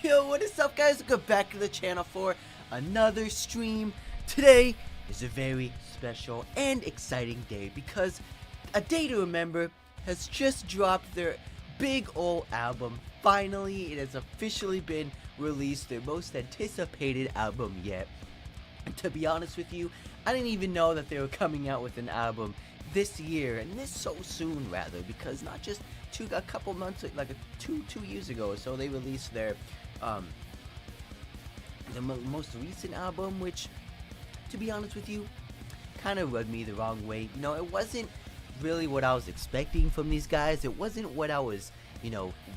Yo, what is up, guys? Welcome back to the channel for another stream. Today is a very special and exciting day because A Day to Remember has just dropped their big old album. Finally, it has officially been released, their most anticipated album yet. And to be honest with you, I didn't even know that they were coming out with an album this year, and this so soon rather, because not just a couple months, like two years ago or so, they released their most recent album, which, to be honest with you, kind of rubbed me the wrong way. You know, it wasn't really what I was expecting from these guys. It wasn't what I was,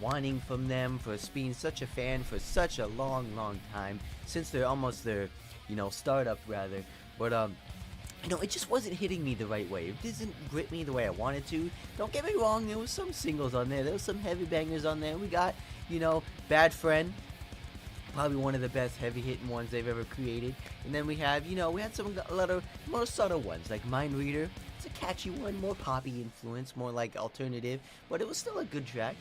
wanting from them, for being such a fan for such a long time, since they're almost their, startup rather. But it just wasn't hitting me the right way. It didn't grip me the way I wanted to. Don't get me wrong, there was some singles on there. There was some heavy bangers on there. We got, Bad Friend, probably one of the best heavy-hitting ones they've ever created. And then we have, we had a lot of more subtle ones, like Mind Reader. It's a catchy one, more poppy influence, more like alternative, but it was still a good track.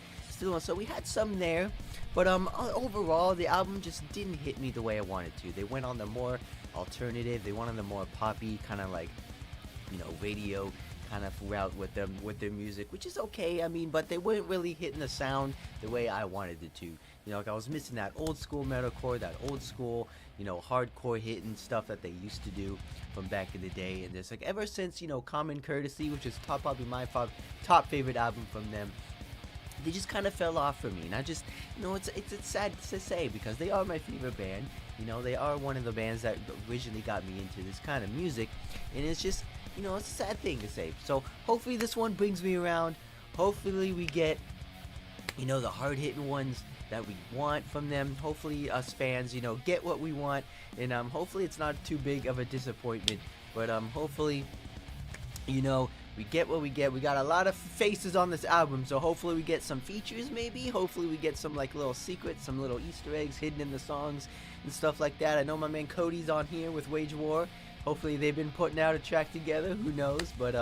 So we had some there, but overall, the album just didn't hit me the way I wanted to. They went on the more alternative, they went on the more poppy, kind of like, radio kind of route with their music, which is okay. I mean, but they weren't really hitting the sound the way I wanted it to. Like I was missing that old school metalcore, that old school, hardcore hitting stuff that they used to do from back in the day. And it's like ever since, Common Courtesy, which is probably my top favorite album from them, they just kind of fell off for me. And I just, it's sad to say because they are my favorite band. They are one of the bands that originally got me into this kind of music, and it's just, it's a sad thing to say. So hopefully this one brings me around. Hopefully we get, the hard-hitting ones that we want from them. Hopefully us fans, get what we want, and hopefully it's not too big of a disappointment. But hopefully, we get what we get. We got a lot of faces on this album, so hopefully we get some features maybe. Hopefully we get some like little secrets, some little Easter eggs hidden in the songs and stuff like that. I know my man Cody's on here with Wage War. Hopefully they've been putting out a track together, who knows, but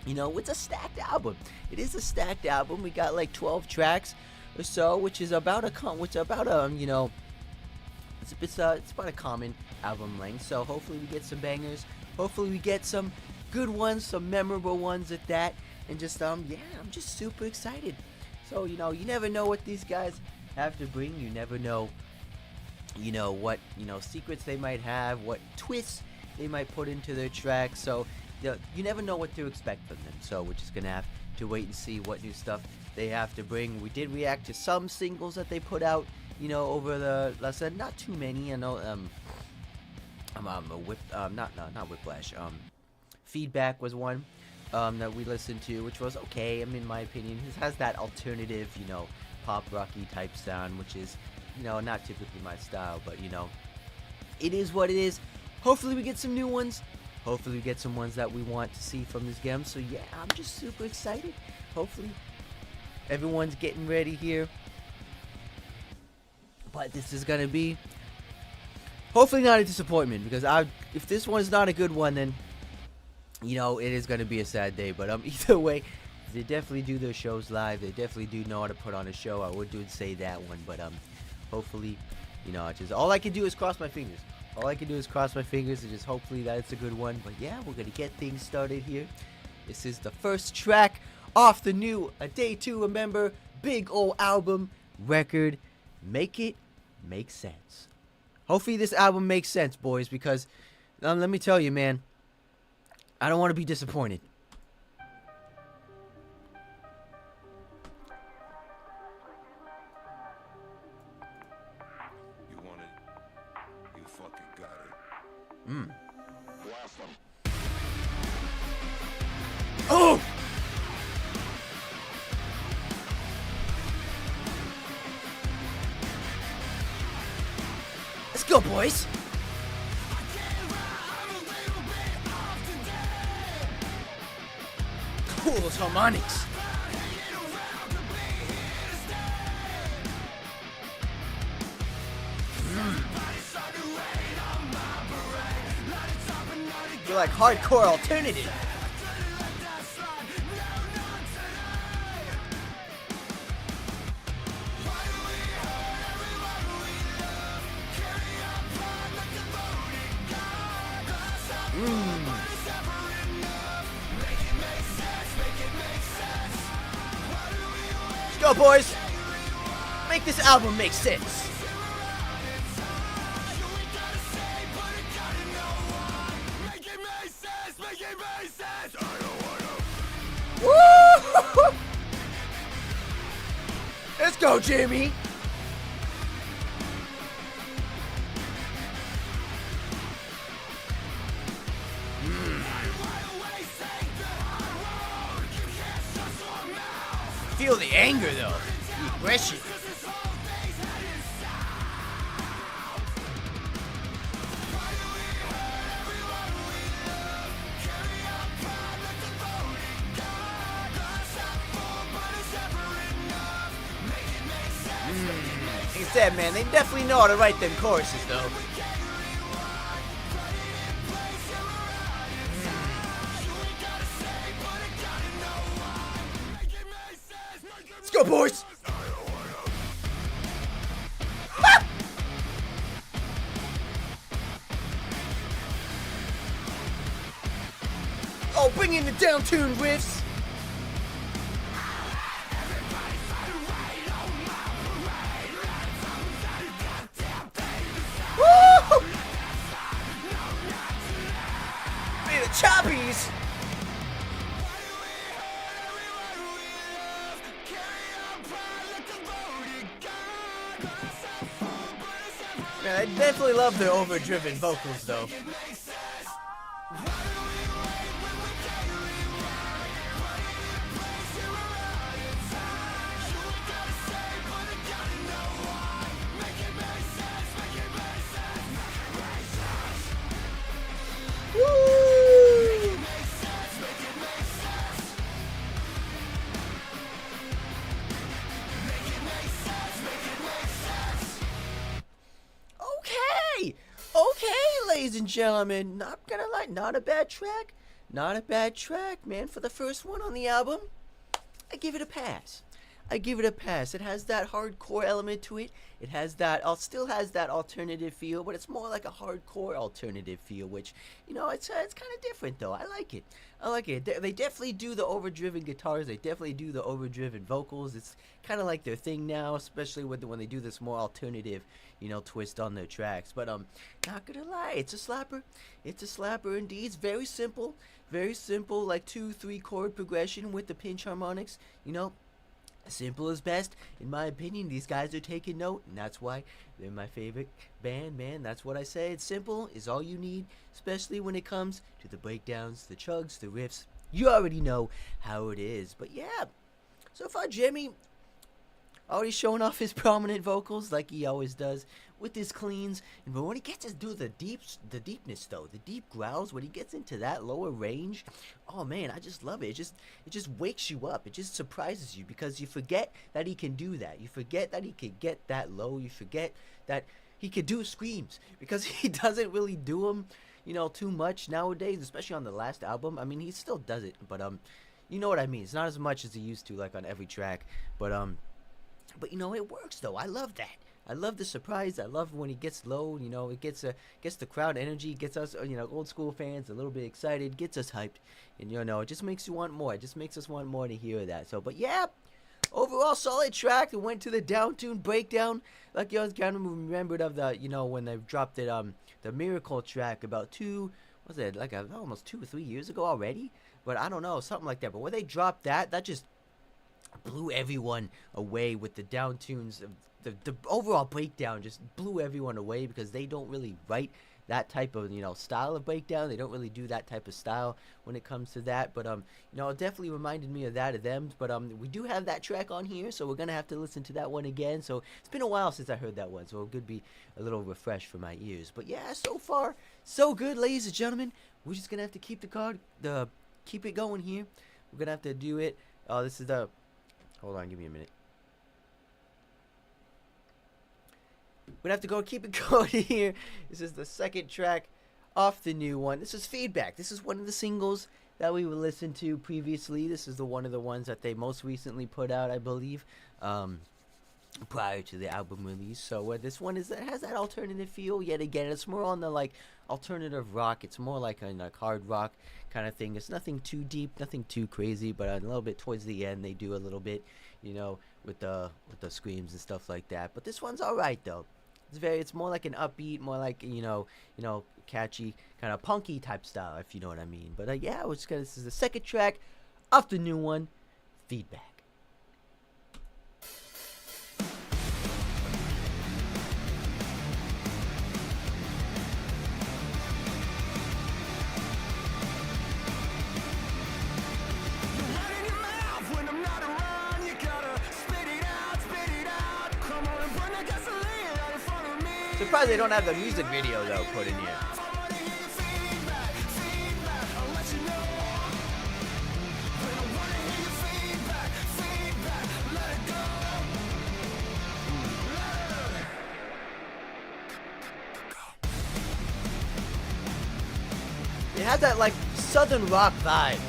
it's a stacked album. It is a stacked album. We got like 12 tracks or so, which is about it's about a common album length. So hopefully we get some bangers. Hopefully we get some good ones, some memorable ones at that, and just I'm just super excited. So you never know what these guys have to bring. You never know what secrets they might have, what twists they might put into their tracks. So you never know what to expect from them. So we're just gonna have to wait and see what new stuff they have to bring. We did react to some singles that they put out, over the last not too many. I know not Whiplash. Feedback was one that we listened to, which was okay. I mean, in my opinion, it has that alternative, pop rocky type sound, which is, not typically my style, but it is what it is. Hopefully we get some new ones. Hopefully we get some ones that we want to see from this game. So yeah, I'm just super excited. Hopefully everyone's getting ready here. But this is gonna be hopefully not a disappointment, because if this one's not a good one, then it is going to be a sad day. But either way, they definitely do their shows live. They definitely do know how to put on a show. I would say that one, but hopefully, just all I can do is cross my fingers. All I can do is cross my fingers and just hopefully that it's a good one. But yeah, we're going to get things started here. This is the first track off the new A Day to Remember big old album record. Make it make sense. Hopefully this album makes sense, boys, because let me tell you, man, I don't want to be disappointed. You want it? You fucking got it. Blast them. Oh! Let's go, boys! Cool, those harmonics. You're like hardcore alternative. go, boys. Make this album make sense. Woo! Let's go, Jimmy. Feel the anger, though. The aggression. Like I said, man, they definitely know how to write them choruses, though. Let's go, boys! Oh, bring in the down-tuned riffs! Woo! Man, the choppies! Man, I definitely love their overdriven vocals, though. Woo! Okay, ladies and gentlemen, not gonna lie, not a bad track, man. For the first one on the album, I give it a pass. It has that hardcore element to it. It has that, still has that alternative feel, but it's more like a hardcore alternative feel, which, it's kind of different though. I like it. They definitely do the overdriven guitars. They definitely do the overdriven vocals. It's kind of like their thing now, especially when they do this more alternative, twist on their tracks. But not gonna lie, it's a slapper. It's a slapper indeed. It's very simple, like 2-3 chord progression with the pinch harmonics. Simple as best. In my opinion, these guys are taking note, and that's why they're my favorite band, man. That's what I say. It's simple is all you need, especially when it comes to the breakdowns, the chugs, the riffs. You already know how it is. But yeah, so far Jimmy already showing off his prominent vocals like he always does with his cleans. But when he gets to do the deepness though, the deep growls, when he gets into that lower range, oh man, I just love it. It just wakes you up. It just surprises you because you forget that he can do that. You forget that he could get that low. You forget that he could do screams because he doesn't really do them, too much nowadays, especially on the last album. I mean, he still does it, but you know what I mean. It's not as much as he used to, like on every track, but it works though. I love that. I love the surprise. I love when he gets low. It gets the crowd energy, gets us, old school fans a little bit excited, gets us hyped, and it just makes you want more. It just makes us want more to hear that. So, but yeah, overall solid track. It went to the down-tuned breakdown. Like you always kind of remembered of the, when they dropped it, the Miracle track about almost 2 or 3 years ago already. But I don't know, something like that. But when they dropped that just blew everyone away with the down tunes. The overall breakdown just blew everyone away because they don't really write that type of style of breakdown. They don't really do that type of style when it comes to that. But it definitely reminded me of them. But we do have that track on here, so we're gonna have to listen to that one again. So it's been a while since I heard that one, so it could be a little refreshed for my ears. But yeah, so far so good, ladies and gentlemen. We're just gonna have to keep keep it going here. We're gonna have to do it. This is the. Hold on, give me a minute. We're going to have to keep it going here. This is the second track off the new one. This is Feedback. This is one of the singles that we listened to previously. This is one of the ones that they most recently put out, I believe, prior to the album release. So this one it has that alternative feel. Yet again, it's more on the alternative rock. It's more like a hard rock kind of thing. It's nothing too deep, nothing too crazy, but a little bit towards the end they do a little bit, with the screams and stuff like that. But this one's all right though. It's more like an upbeat, more like catchy, kind of punky type style, if you know what I mean. But yeah, this is the second track off the new one, Feedback. Surprised they don't have the music video though put in here. It has that like southern rock vibe.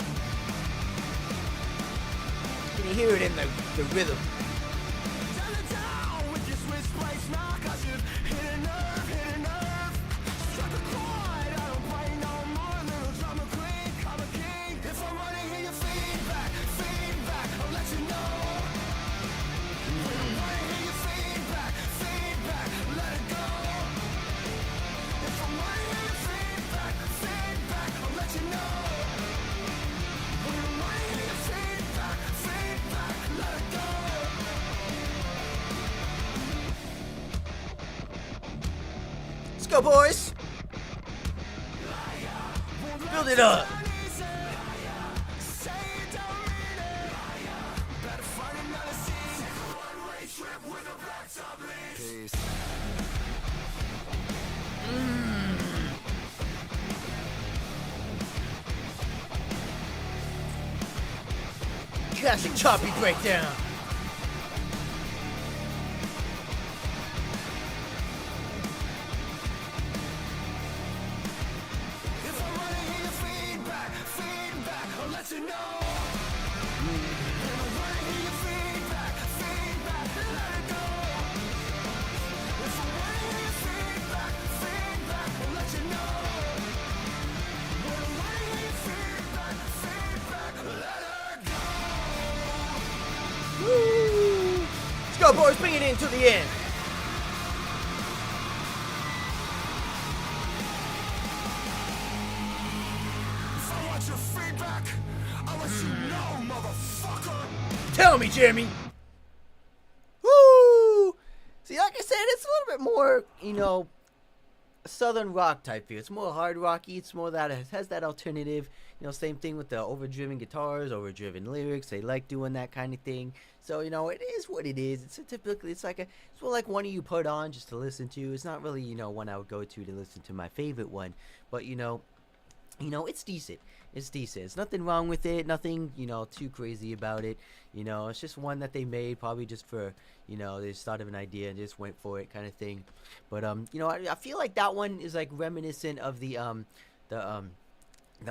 Can you hear it in the rhythm? Let's go, boys! Build it up! Classic choppy breakdown. Let's go, boys, bring it in to the end. If I want your feedback, I'll let you know, motherfucker. Tell me, Jeremy. Woo! See, like I said, it's a little bit more, southern rock type feel. It's more hard rocky. It's more that it has that alternative. Same thing with the overdriven guitars, overdriven lyrics. They like doing that kind of thing. So it is what it is. It's more like one you put on just to listen to. It's not really one I would go to listen to my favorite one. But it's decent. It's decent. There's nothing wrong with it. Nothing too crazy about it. It's just one that they made probably just for they just thought of an idea and just went for it kind of thing. But I feel like that one is like reminiscent of the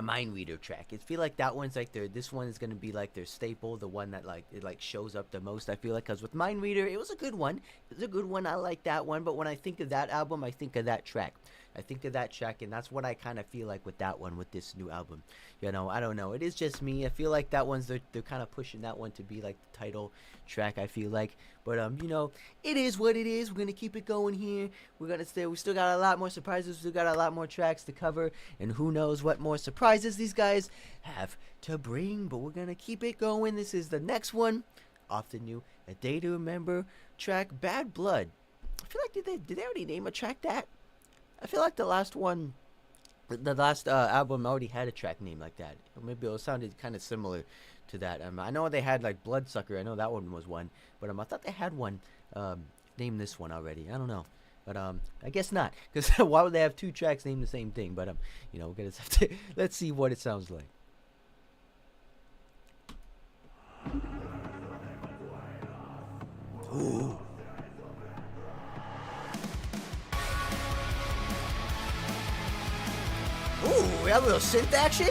Mind Reader track. I feel like that one's like this one is gonna be like their staple, the one that it shows up the most. I feel like because with Mind Reader, it was a good one. I like that one. But when I think of that album, I think of that track. And that's what I kind of feel like with that one, with this new album. I don't know. It is just me. I feel like that one's they're kind of pushing that one to be like the title track. I feel like, but it is what it is. We're gonna keep it going here. We're gonna stay. We still got a lot more surprises. We still got a lot more tracks to cover, and who knows what more surprises these guys have to bring. But we're gonna keep it going. This is the next one off the new A Day to Remember track, Bad Blood. I feel like did they already name a track that? I feel like the last one, the last album already had a track name like that. Or maybe it sounded kind of similar to that. I know they had like Bloodsucker. I know that one was one. But I thought they had one named this one already. I don't know. But I guess not. Because why would they have two tracks named the same thing? But we're gonna have to let's see what it sounds like. Ooh. Ooh, we have a little synth action.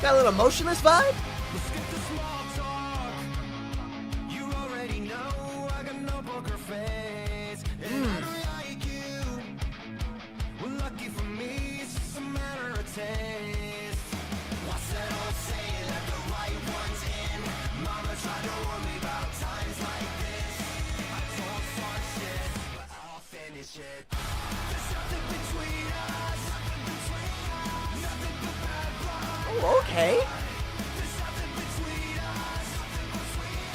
Got a little Motionless vibe. Let's get the small talk. You already know I got no poker face. And I don't like you. Well, lucky for me, it's just a matter of taste. What's that old saying? Okay.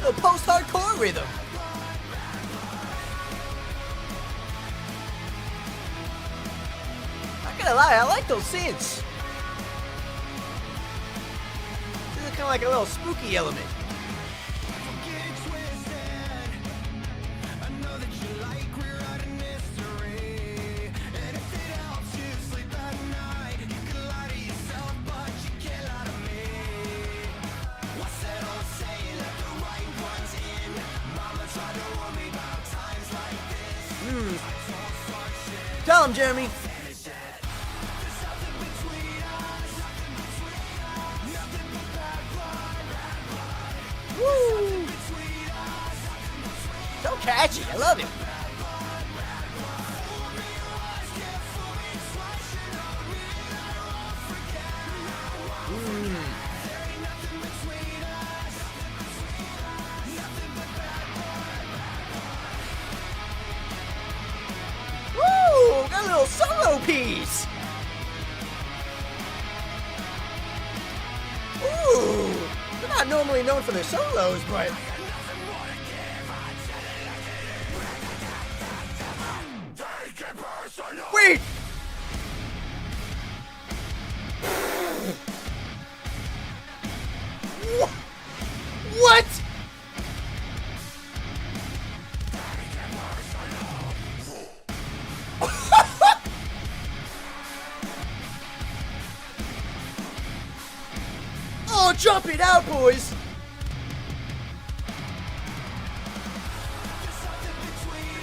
A post-hardcore rhythm. Not gonna lie, I like those synths. This is kind of like a little spooky element. Tell him, Jeremy. Woo! So catchy. I love it. Woo! Got a little solo piece. Ooh! They're not normally known for their solos, but wait! What? Oh, jump it out, boys!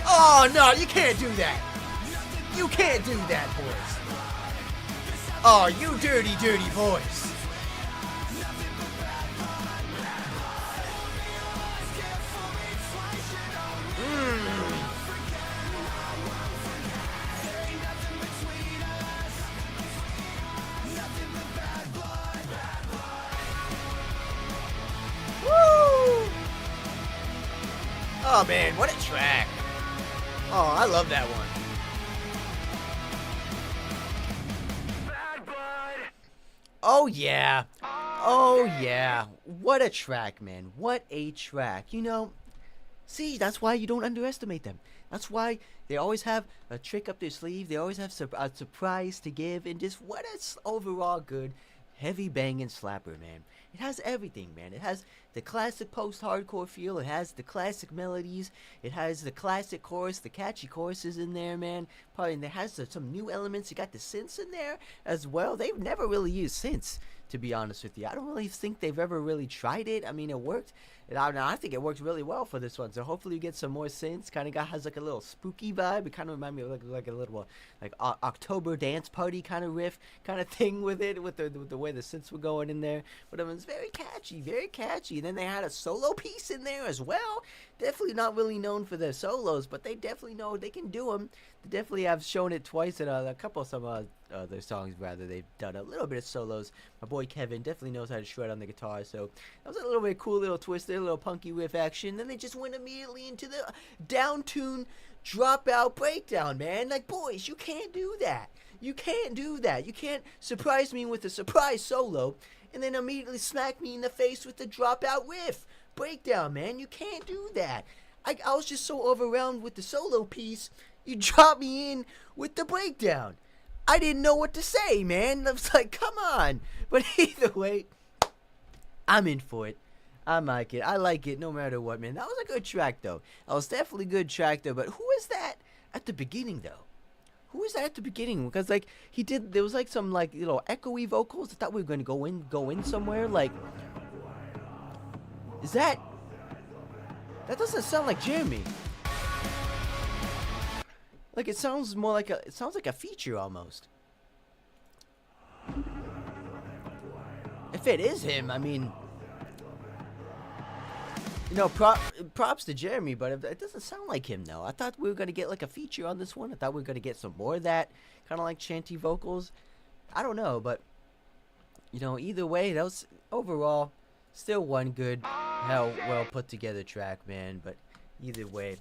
Oh, no, you can't do that. You can't do that, boys. Oh, you dirty, dirty boys. Woo! Oh, man, what a track. Oh, I love that one. Oh, yeah. Oh, yeah. What a track, man. What a track. You know, see, that's why you don't underestimate them. That's why they always have a trick up their sleeve. They always have a surprise to give. And just what a overall good, heavy banging slapper, man. It has everything, man. It has the classic post-hardcore feel. It has the classic melodies. It has the classic chorus, the catchy choruses in there, man. Probably, and it has some new elements. You got the synths in there as well. They've never really used synths, to be honest with you. I don't really think they've ever really tried it. I mean, it worked. And I think it worked really well for this one. So hopefully you get some more synths. Kind of has like a little spooky vibe. It kind of reminds me of like a little like October dance party kind of riff kind of thing with it, with the way the synths were going in there. But it was very catchy, very catchy. And then they had a solo piece in there as well. Definitely not really known for their solos, but they definitely know they can do them. They definitely have shown it twice in a couple of some their songs. Rather, they've done a little bit of solos. My boy Kevin definitely knows how to shred on the guitar, so that was a little bit cool little twist there, a little punky riff action. Then they just went immediately into the down tune dropout breakdown, man. Like, boys, you can't do that. You can't do that. You can't surprise me with a surprise solo and then immediately smack me in the face with the dropout riff breakdown, man. You can't do that. I was just so overwhelmed with the solo piece, you dropped me in with the breakdown. I didn't know what to say, man. I was like, come on. But either way, I'm in for it. I like it. I like it no matter what, man. That was a good track, though. That was definitely a good track, though. But who is that at the beginning, though? Who is that at the beginning? Because, like, there was, like, some, like, echoey vocals. I thought we were going to go in somewhere. Like, is that doesn't sound like Jeremy. Like, it sounds like a feature almost. If it is him, I mean, props to Jeremy, but it doesn't sound like him, though. I thought we were going to get, like, a feature on this one. I thought we were going to get some more of that, kind of like chanty vocals. I don't know, but, either way, that was, overall, still one good, well put together track, man. But either way,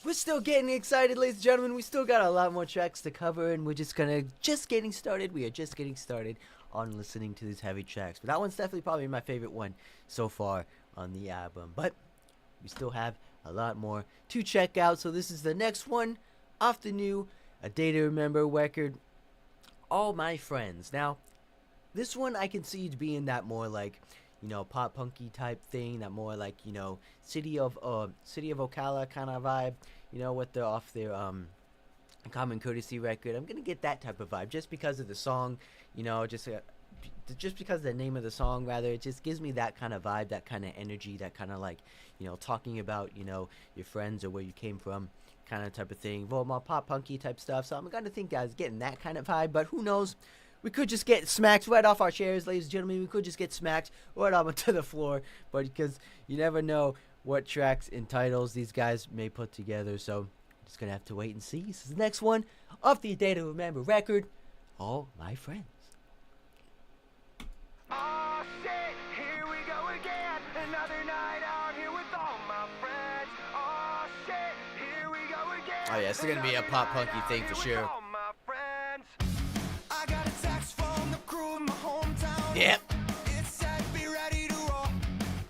we're still getting excited, ladies and gentlemen. We still got a lot more tracks to cover, and we're just getting started. We are just getting started on listening to these heavy tracks. But that one's definitely probably my favorite one so far on the album. But we still have a lot more to check out. So this is the next one off the new A Day to Remember record, All My Friends. Now, this one I can see it being that more like, pop punky type thing, that more like, City of Ocala kind of vibe, with the off their Common Courtesy record. I'm gonna get that type of vibe just because of the song, just because of the name of the song, rather. It just gives me that kind of vibe, that kind of energy, that kind of like, talking about, your friends or where you came from, kind of type of thing. Well, more pop punky type stuff. So I'm gonna think I was getting that kind of vibe, but who knows? We could just get smacked right off our chairs, ladies and gentlemen. We could just get smacked right onto the floor, but because you never know what tracks and titles these guys may put together, so just gonna have to wait and see. This is the next one off the A Day to Remember record, All My Friends. Oh shit, here we go again. Another night out here with all my friends. Oh shit, here we go again. Oh yeah, it's gonna be a pop punky thing for sure. All my friends. I got a text from the crew in my hometown. Yep. It said be ready to roll.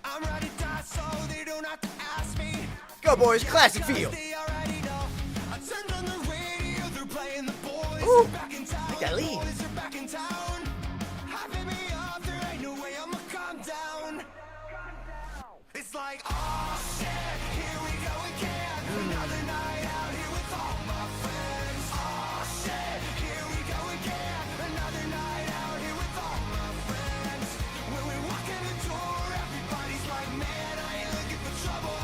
I'm ready to die so they don't have to ask me. Go boys, classic feel. They already know. I turned on the radio, they're playing the boys. Ooh, Are back in town. I gotta leave. Boys are back in town. Hyping me up, there ain't no way I'ma calm down. It's like, oh shit, here we go again. Another night out here with all my friends. Oh shit, here we go again. Another night out here with all my friends. When we walk in the door, everybody's like, man, I ain't looking for trouble.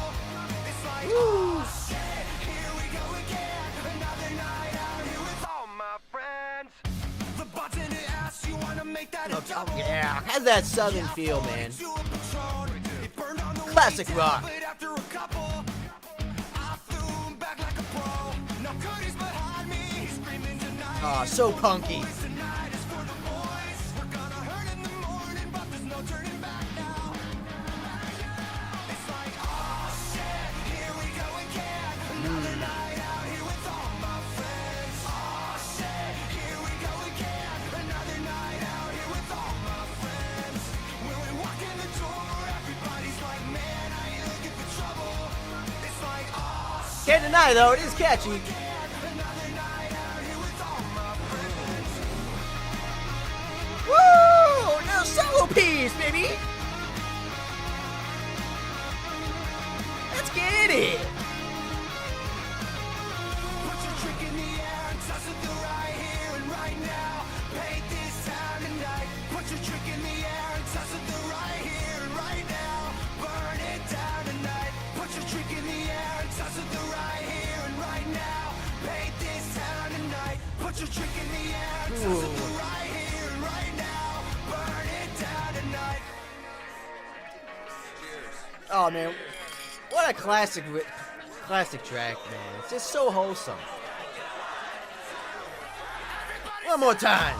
It's like, oh shit, here we go again. Another night out here with all my friends. The bartender asks, you wanna make that a double? Yeah, has that southern feel, man. Classic rock. But after a couple, I threw him back like a pro. Now Cody's behind me, he's screaming tonight. Aw, so punky. Tonight is for the boys. We're gonna hurt in the morning, but there's no turning back now. It's like, oh shit, here we go again. Another night out here with all my friends. Oh shit, here we go again. Another night out here with all my friends. When we walk in the door, everybody's like, man, I ain't looking for trouble. It's like, oh shit. Can't deny though, it is catchy. Another night out here with all my friends. Woo! Little solo piece, baby. Let's get it. Put your trick in the air and toss it through right here and right now. Paint this town tonight. Put your trick in the air and toss it through right here and right now. Burn it down tonight. Put your trick in the air and toss it through right here and right now. Paint this town tonight. Put your trick in the air and toss it through right here and right now. Burn it down tonight. Oh man, what a classic track, man. It's just so wholesome. One more time.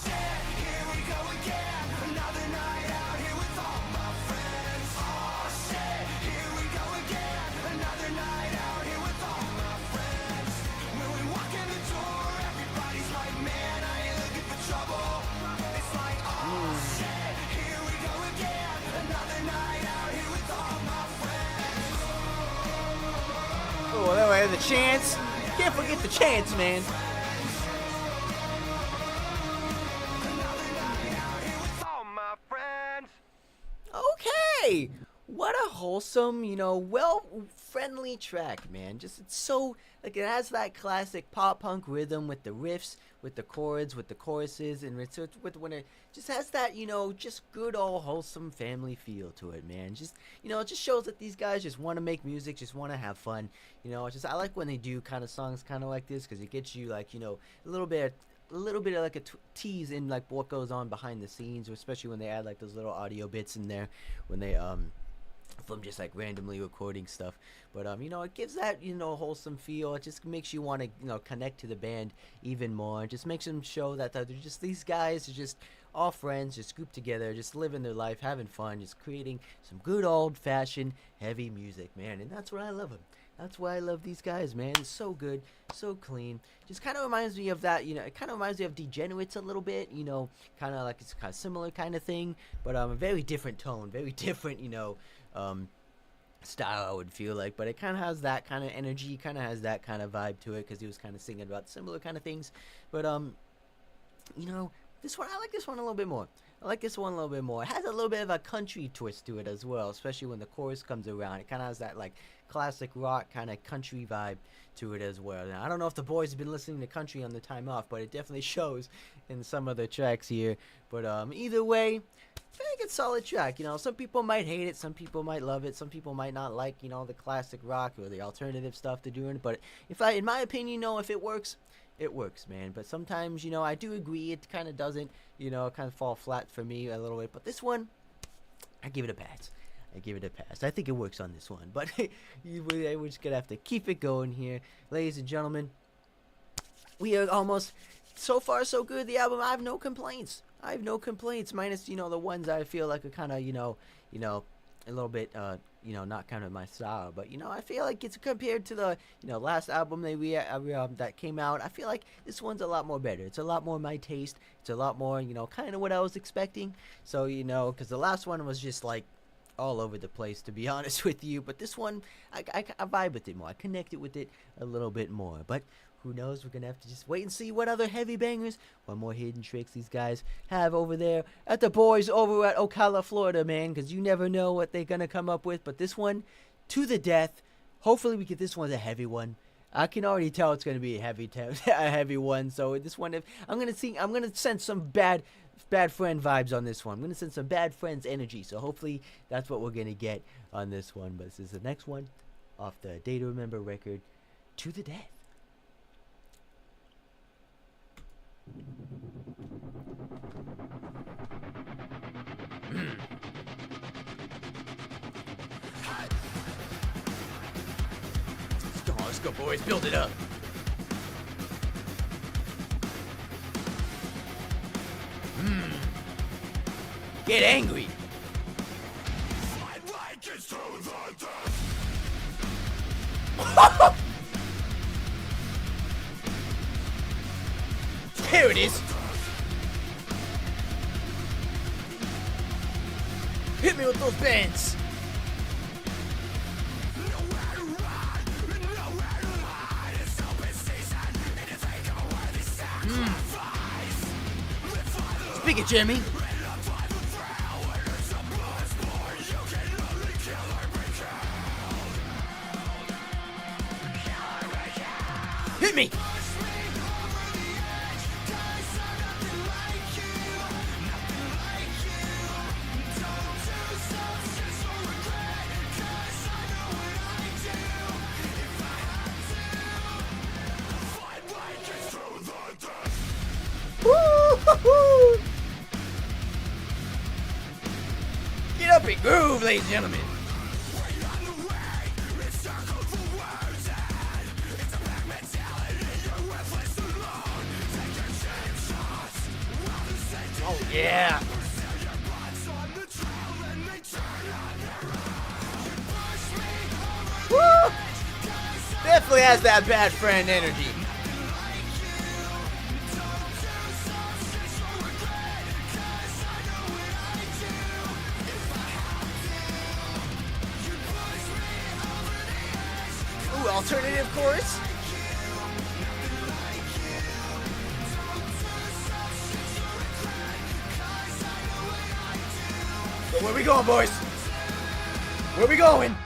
Here we go again. Another night out here with all my friends. Oh shit, here we go again. Another night out here with all my friends. When we walk in the door, everybody's like, man, I ain't looking for trouble. It's like, oh shit, here we go again. Another night out here with all my friends. Oh, that way the chance. Can't forget the chance, man. All my friends. Okay. What a wholesome, friendly track, man. Just, it's so, like, it has that classic pop punk rhythm with the riffs, with the chords, with the choruses, and when it just has that, just good old wholesome family feel to it, man. Just, it just shows that these guys just want to make music, just want to have fun. I like when they do kind of songs kind of like this, because it gets you, like, a little bit of like a tease in like what goes on behind the scenes, especially when they add like those little audio bits in there when they from just like randomly recording stuff. But it gives that wholesome feel. It just makes you want to connect to the band even more. It just makes them show that they're just, these guys are just all friends, just grouped together, just living their life, having fun, just creating some good old fashioned heavy music, man. And that's what I love them. That's why I love these guys, man. It's so good, so clean. Just kind of reminds me of that, it kind of reminds me of Degenerates a little bit, kind of like it's kind of similar kind of thing, but a very different tone, very different, style, I would feel like. But it kind of has that kind of energy, kind of has that kind of vibe to it, because he was kind of singing about similar kind of things. But this one, I like this one a little bit more. I like this one a little bit more. It has a little bit of a country twist to it as well, especially when the chorus comes around. It kind of has that like classic rock kind of country vibe to it as well. Now, I don't know if the boys have been listening to country on the time off, but it definitely shows in some of the tracks here. But either way, very good, solid track. Some people might hate it, some people might love it, some people might not like, the classic rock or the alternative stuff they're doing. But in my opinion, if it works, it works, man. But sometimes, I do agree it kind of doesn't, kind of fall flat for me a little bit. But this one, I give it a pass. I think it works on this one. But we're just going to have to keep it going here. Ladies and gentlemen, we are almost, so far so good, the album. I have no complaints, minus, the ones I feel like are kind of, a little bit, not kind of my style. But, I feel like it's compared to the, last album that came out. I feel like this one's a lot more better. It's a lot more my taste. It's a lot more, kind of what I was expecting. So, because the last one was just like all over the place, to be honest with you. But this one, I vibe with it more. I connected with it a little bit more. But who knows? We're going to have to just wait and see what other heavy bangers, what more hidden tricks these guys have over there at the boys over at Ocala, Florida, man, because you never know what they're going to come up with. But this one, to the death. Hopefully we get this one a heavy one. I can already tell it's going to be a heavy one. So this one, I'm going to sense some bad friend vibes on this one. I'm going to send some bad friends energy. So hopefully that's what we're going to get on this one. But this is the next one off the Day to Remember record, To the Death. Let's go, boys. Build it up. Get angry. Here it is. Hit me with those bands. Speak it, Jimmy. Hit me. Woo-hoo-hoo. Get up and groove, ladies and gentlemen. Oh yeah. Woo! Definitely has that bad friend energy. Ooh, alternative chorus. Where we going, boys? Where we going?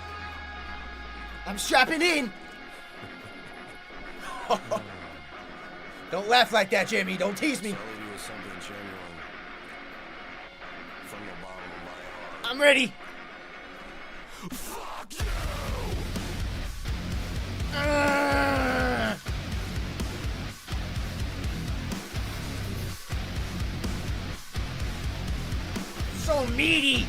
I'm strapping in. Don't laugh like that, Jimmy. Don't tease me. I'm ready. Fuck you. So meaty.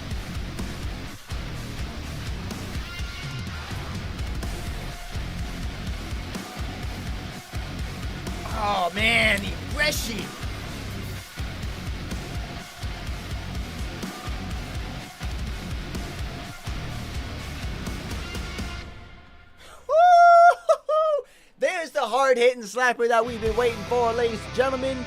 Oh man, the aggression. Woo! hard-hitting slapper that we've been waiting for, ladies and gentlemen.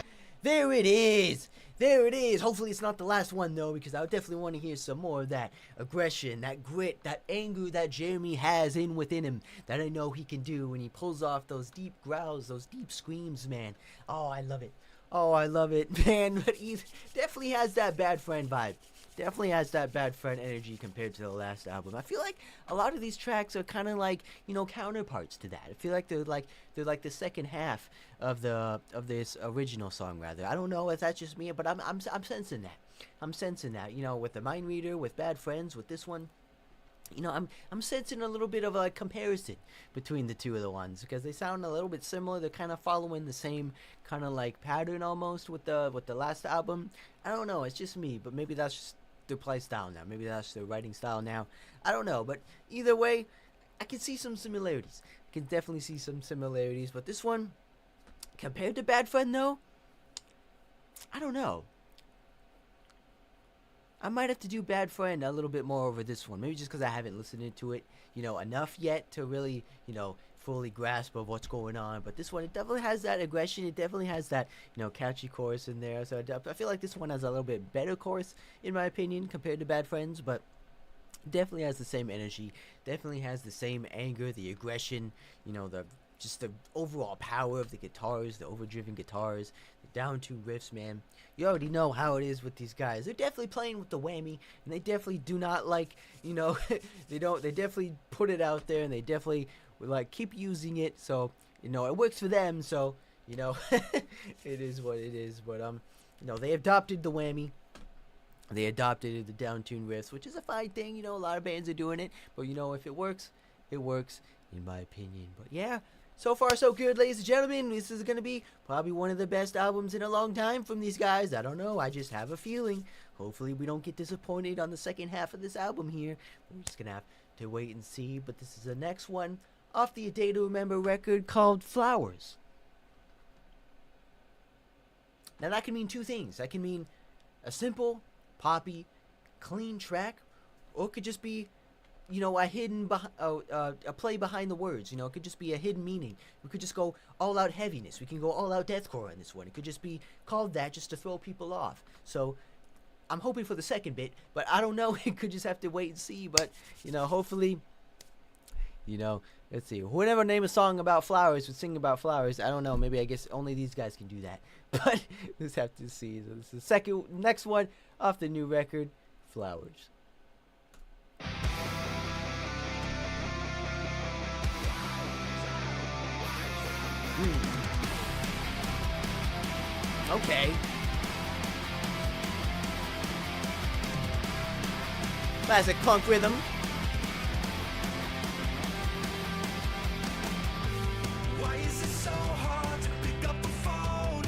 There it is. There it is. Hopefully it's not the last one, though, because I would definitely want to hear some more of that aggression, that grit, that anger that Jeremy has within him that I know he can do when he pulls off those deep growls, those deep screams, man. Oh, I love it. Oh, I love it, man. But he definitely has that Bad Friend vibe. Definitely has that Bad Friend energy compared to the last album. I feel like a lot of these tracks are kind of like, you know, counterparts to that. I feel like they're like the second half of this original song, rather. I don't know if that's just me, but I'm sensing that. I'm sensing that. You know, with the Mind Reader, with Bad Friends, with this one. You know, I'm sensing a little bit of a comparison between the two of the ones because they sound a little bit similar. They're kind of following the same kind of like pattern almost with the last album. I don't know. It's just me, but maybe that's just their play style now. Maybe that's their writing style now. I don't know, but either way, I can see some similarities. I can definitely see some similarities, but this one, compared to Bad Friend, though, I don't know. I might have to do Bad Friend a little bit more over this one. Maybe just because I haven't listened to it, you know, enough yet to really, you know, fully grasp of what's going on. But this one, it definitely has that aggression. It definitely has that, you know, catchy chorus in there. So I feel like this one has a little bit better chorus, in my opinion, compared to Bad Friends. But definitely has the same energy. Definitely has the same anger, the aggression, you know, just the overall power of the guitars, the overdriven guitars, the down-tuned riffs, man. You already know how it is with these guys. They're definitely playing with the whammy, and they definitely do not like, you know, they definitely put it out there, and they definitely like keep using it. So, you know, it works for them. So, you know, it is what it is. But you know, they adopted the whammy. They adopted the down-tuned riffs, which is a fine thing. You know, a lot of bands are doing it, but you know, if it works, it works, in my opinion. But yeah. So far, so good, ladies and gentlemen. This is going to be probably one of the best albums in a long time from these guys. I don't know. I just have a feeling. Hopefully, we don't get disappointed on the second half of this album here. We're just going to have to wait and see. But this is the next one off the A Day to Remember record called Flowers. Now, that can mean two things. That can mean a simple, poppy, clean track, or it could just be, you know, a hidden, a play behind the words. You know, it could just be a hidden meaning. We could just go all out heaviness. We can go all out deathcore on this one. It could just be called that just to throw people off. So I'm hoping for the second bit, but I don't know. It could just have to wait and see. But, you know, hopefully, you know, let's see. Whoever name a song about flowers would sing about flowers. I don't know. Maybe I guess only these guys can do that. But we'll just have to see. So this is the next one off the new record, Flowers. Okay. Classic punk rhythm. Why is it so hard to pick up the phone?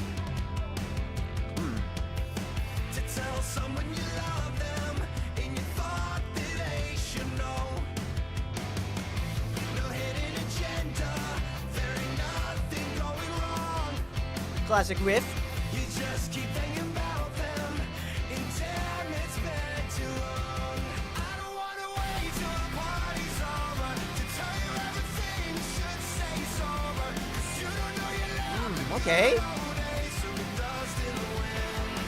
To tell someone you love them and you thought that they should know. No hidden agenda, there ain't nothing going wrong. Classic riff. You just keep thinking about them, and damn, it's been too long. I don't wanna wait till the party's over to tell you everything you should say sober. 'Cause you don't know your love Okay. days, so it dust in the wind.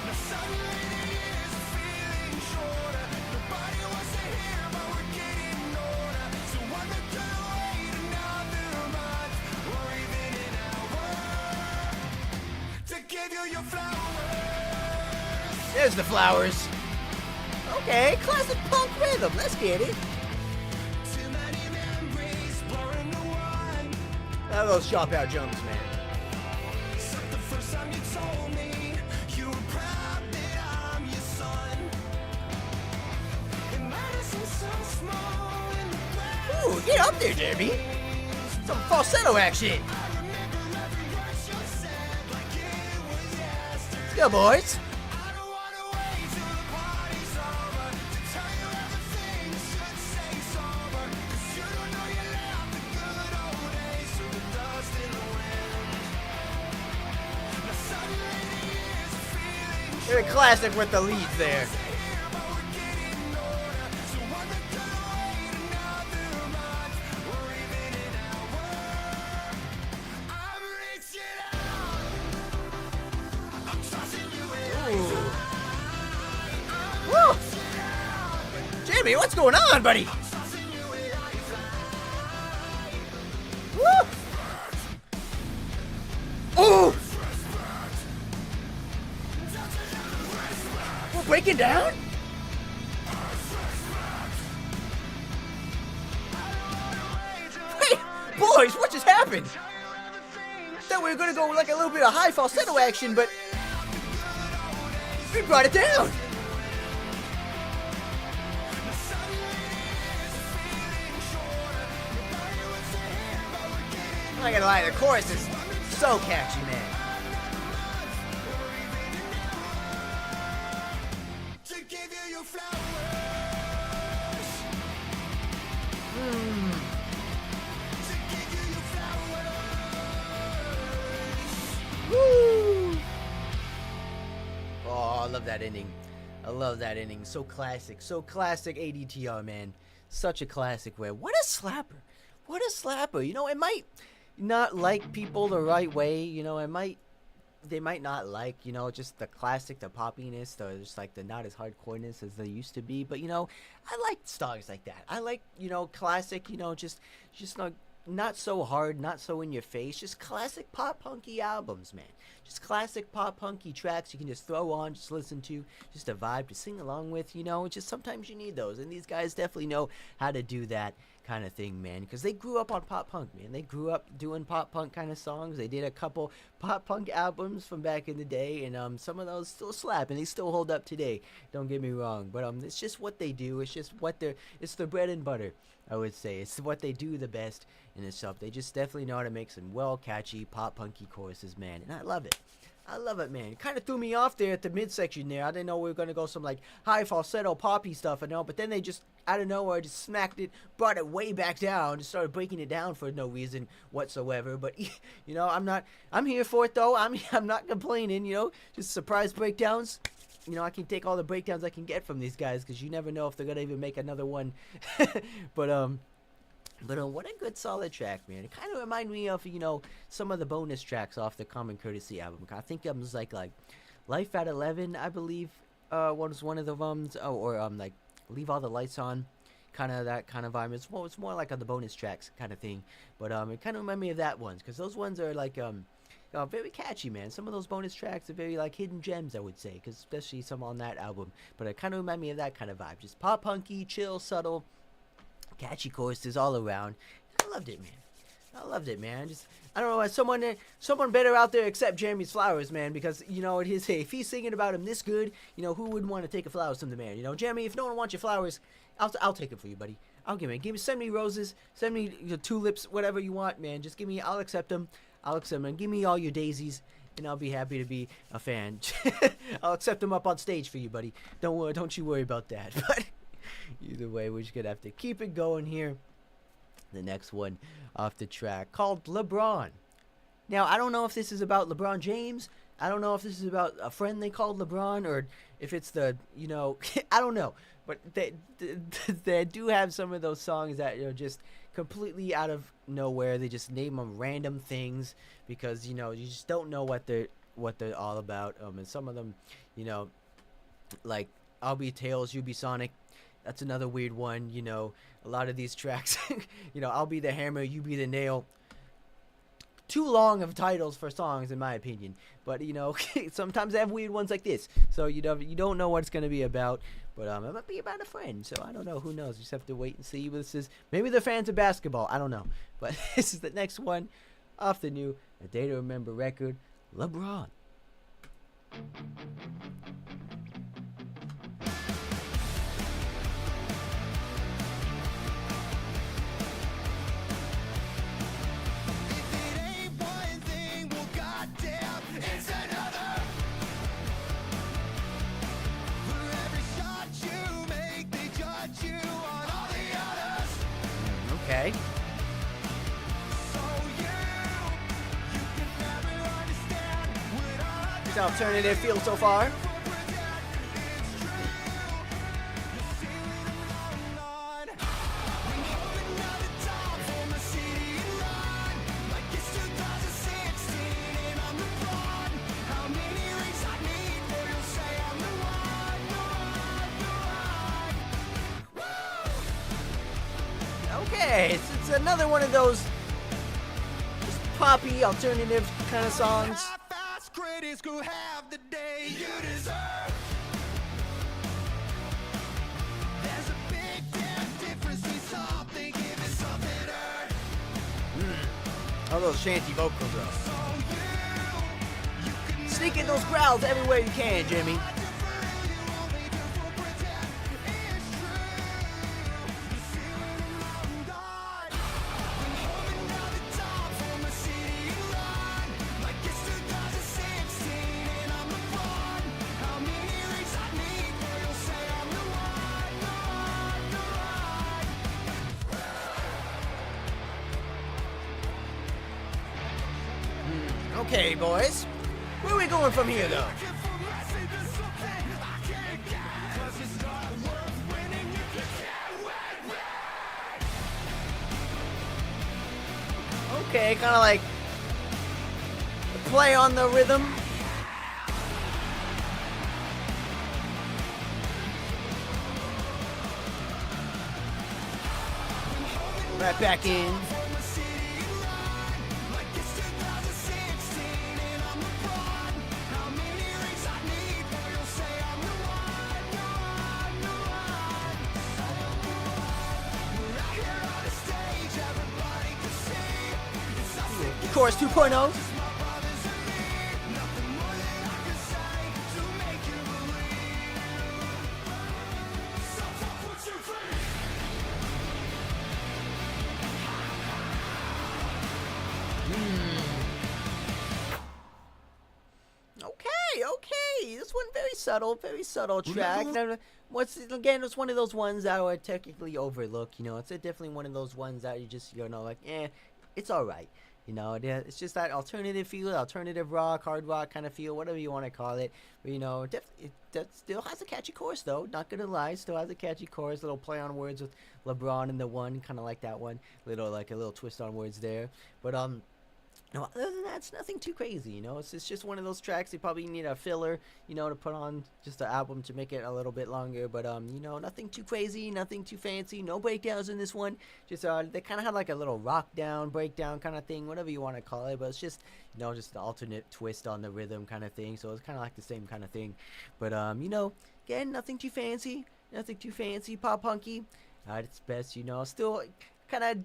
Now suddenly the years are feeling shorter. Nobody wants to hear, but we're getting older. So I'm not gonna wait another month or even an hour to give you your flowers. There's the flowers. Okay, classic punk rhythm. Let's get it. Too many memories blurring the one. Now those chop out jumps, man. So the first time you told me you were proud that I'm your son. It might have seemed so small in the grand Ooh, get up there, Derby. Some falsetto action. I remember every word you said like it was yesterday. Let's go, boys. I don't wanna wait till the party's over to tell you everything you should say sober. 'Cause you don't know you left the good old days through the dust in the wind. Now suddenly the years are feeling They're a classic with the leads there. here, but we're getting older. So I'm not gonna wait another month or even an hour Jimmy, what's going on, buddy? Woo! Oh! We're breaking down? Hey, boys, what just happened? Thought we were gonna go like a little bit of high falsetto action, but we brought it down. I'm not gonna lie, the chorus is so catchy, man. To give you your flowers. To give you your flowers. Woo! Oh, I love that ending. I love that ending. So classic ADTR, man. Such a classic way. What a slapper. What a slapper. You know, it might not like people the right way. You know, they might not like, you know, just the classic, the poppiness, or just like the not as hardcoreness as they used to be. But, you know, I like songs like that. I like, you know, classic, you know, just not so hard, not so in your face, just classic pop punky albums, man. Just classic pop punky tracks you can just throw on, just listen to, just a vibe to sing along with, you know. Just sometimes you need those, and these guys definitely know how to do that kind of thing, man, because they grew up on pop punk, man. They grew up doing pop punk kind of songs. They did a couple pop punk albums from back in the day, and some of those still slap, and they still hold up today. Don't get me wrong, but it's just what they do. It's just it's their bread and butter, I would say. It's what they do the best in itself. They just definitely know how to make some well catchy pop punky choruses, man, and I love it. I love it, man. It kind of threw me off there at the midsection there. I didn't know we were going to go some, like, high falsetto poppy stuff, I know. But then they just, out of nowhere, just smacked it, brought it way back down, just started breaking it down for no reason whatsoever. But, you know, I'm here for it, though. I'm not complaining, you know. Just surprise breakdowns. You know, I can take all the breakdowns I can get from these guys, because you never know if they're going to even make another one. But what a good solid track, man. It kind of reminded me of, you know, some of the bonus tracks off the Common Courtesy album. I think it was like Life at 11, I believe, was one of the ones. Oh, or like Leave All the Lights On, kind of that kind of vibe. It's more like on the bonus tracks kind of thing. But it kind of reminded me of that ones, because those ones are like very catchy, man. Some of those bonus tracks are very like hidden gems, I would say, because especially some on that album. But it kind of reminded me of that kind of vibe, just pop punky, chill, subtle. Catchy choruses all around. I loved it, man. I loved it, man. I don't know, someone better out there accept Jeremy's flowers, man, because, you know, if he's singing about him this good, you know, who wouldn't want to take a flowers from the man? You know, Jeremy, if no one wants your flowers, I'll take them for you, buddy. I'll give me, send me roses, send me your tulips, whatever you want, man. Just I'll accept them. And give me all your daisies, and I'll be happy to be a fan. I'll accept them up on stage for you, buddy. Don't you worry about that. But either way, we're just gonna have to keep it going here. The next one off the track, called LeBron. Now, I don't know if this is about LeBron James. I don't know if this is about a friend they called LeBron, or if it's the, you know, I don't know. But they do have some of those songs that are just completely out of nowhere. They just name them random things because, you know, you just don't know what they're all about. And some of them, you know, like I'll Be Tails, You Be Sonic. That's another weird one, you know. A lot of these tracks, you know, I'll Be the Hammer, You Be the Nail. Too long of titles for songs, in my opinion. But, you know, sometimes they have weird ones like this. So, you don't know what it's going to be about. But it might be about a friend. So, I don't know. Who knows? You just have to wait and see what this is. Maybe they're fans of basketball. I don't know. But this is the next one off the new A Day to Remember record, LeBron. Okay. It's alternative feel so far. Okay, it's another one of those just poppy alternative kind of songs. Half-assed critics who have the day you deserve. There's a big damn difference between something given, something earned. All those shanty vocals though. So you can Sneaking those growls everywhere you can, Jimmy. not do for real, you only do for pretend. It's true. You feel I'm gone. Been holding down the top from a city you run. Like it's 2016 and I'm the one. How many rings I need for you'll say I'm the one, the one, the one. Okay, boys. Where are we going from here, though? Okay, kind of like play on the rhythm. Right back in. Chorus 2.0. Okay. This one very subtle track. Now, it's one of those ones that I would technically overlook. It's definitely one of those ones that you just like, it's all right. It's just that alternative feel, alternative rock, hard rock kind of feel, whatever you want to call it. But it still has a catchy chorus though. Not gonna lie, still has a catchy chorus. Little play on words with LeBron and the one, kind of like that one. A little twist on words there. But no, other than that, it's nothing too crazy, It's just one of those tracks. You probably need a filler, to put on just the album to make it a little bit longer. But, nothing too crazy, nothing too fancy. No breakdowns in this one. Just, they kind of had like a little rock down, breakdown kind of thing, whatever you want to call it. But it's just, just an alternate twist on the rhythm kind of thing. So it's kind of like the same kind of thing. But, again, nothing too fancy. Pop punky. At its best, still... I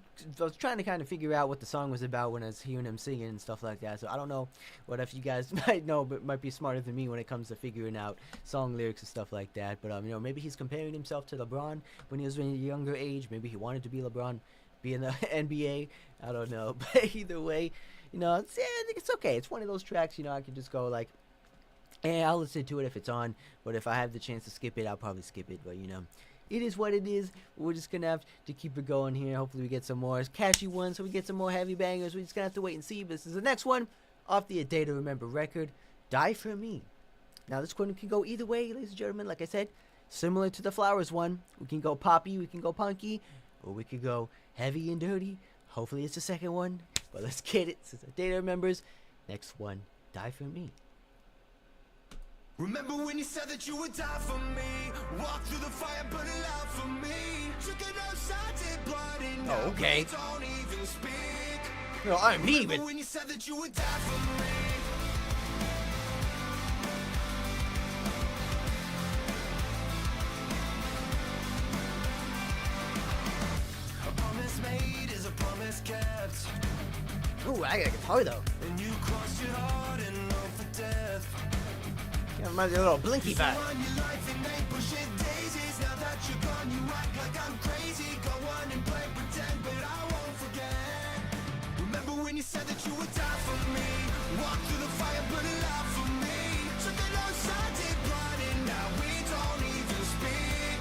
was trying to kind of figure out what the song was about when I was hearing him singing and stuff like that. So I don't know what if you guys might know, but might be smarter than me when it comes to figuring out song lyrics and stuff like that. But maybe he's comparing himself to LeBron when he was in a younger age. Maybe he wanted to be LeBron, be in the NBA. I don't know. But either way, I think it's okay. It's one of those tracks. I can just go like, I'll listen to it if it's on. But if I have the chance to skip it, I'll probably skip it. But it is what it is. We're just going to have to keep it going here. Hopefully we get some more catchy ones, so we get some more heavy bangers. We're just going to have to wait and see. This is the next one off the A Day to Remember record, Die For Me. Now, this one can go either way, ladies and gentlemen. Like I said, similar to the Flowers one. We can go poppy, we can go punky, or we could go heavy and dirty. Hopefully it's the second one. But let's get it. This is A Day to Remember's next one, Die For Me. Remember when you said that you would die for me? Walk through the fire, burn it out for me. Took it outside, did blood and now okay. we don't even speak. No, I'm Remember leaving. when you said that you would die for me? A promise made is a promise kept. Ooh, I got a guitar though. And you crossed your heart and known for death. Yeah, reminds me of a little Blinky vibe. On your life and they push it daisies. Now that you're gone, you act like I'm crazy. Go on and play pretend, but I won't forget. Remember when you said that you would die for me? Walk through the fire, burn it out for me. Took it outside, did blood, and now we don't even speak.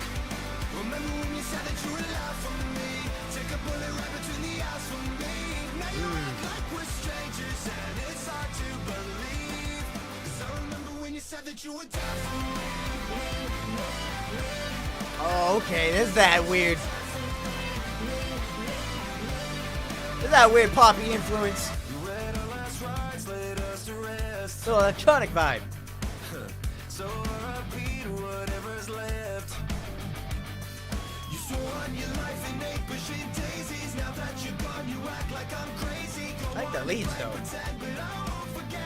Remember when you said that you would lie for me? Take a bullet right between the eyes for me. Now you act like we're strangers, and it's hard to believe. 'Cause I remember when you said that you would die for me. Oh, okay. There's that weird. There's that weird poppy influence. You read our last rides, laid us to rest. Little electronic vibe. So R.I.P. to whatever's left. You swore on your life and ate pushing daisies. but you're gone. You act like I'm crazy. Go I like the on, leads, play though. pretend, but I won't forget.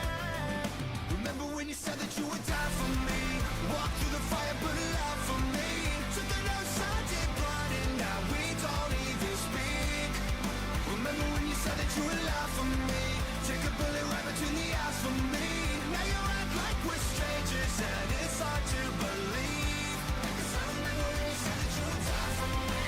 Remember when you said that you would die for me? Walk through the fire, burn alive for me. Took the notes I did blood, and now we don't even speak. Remember when you said that you would lie for me? Take a bullet right between the eyes for me. Now you act like we're strangers, and it's hard to believe. 'Cause I remember when you said that you would die for me.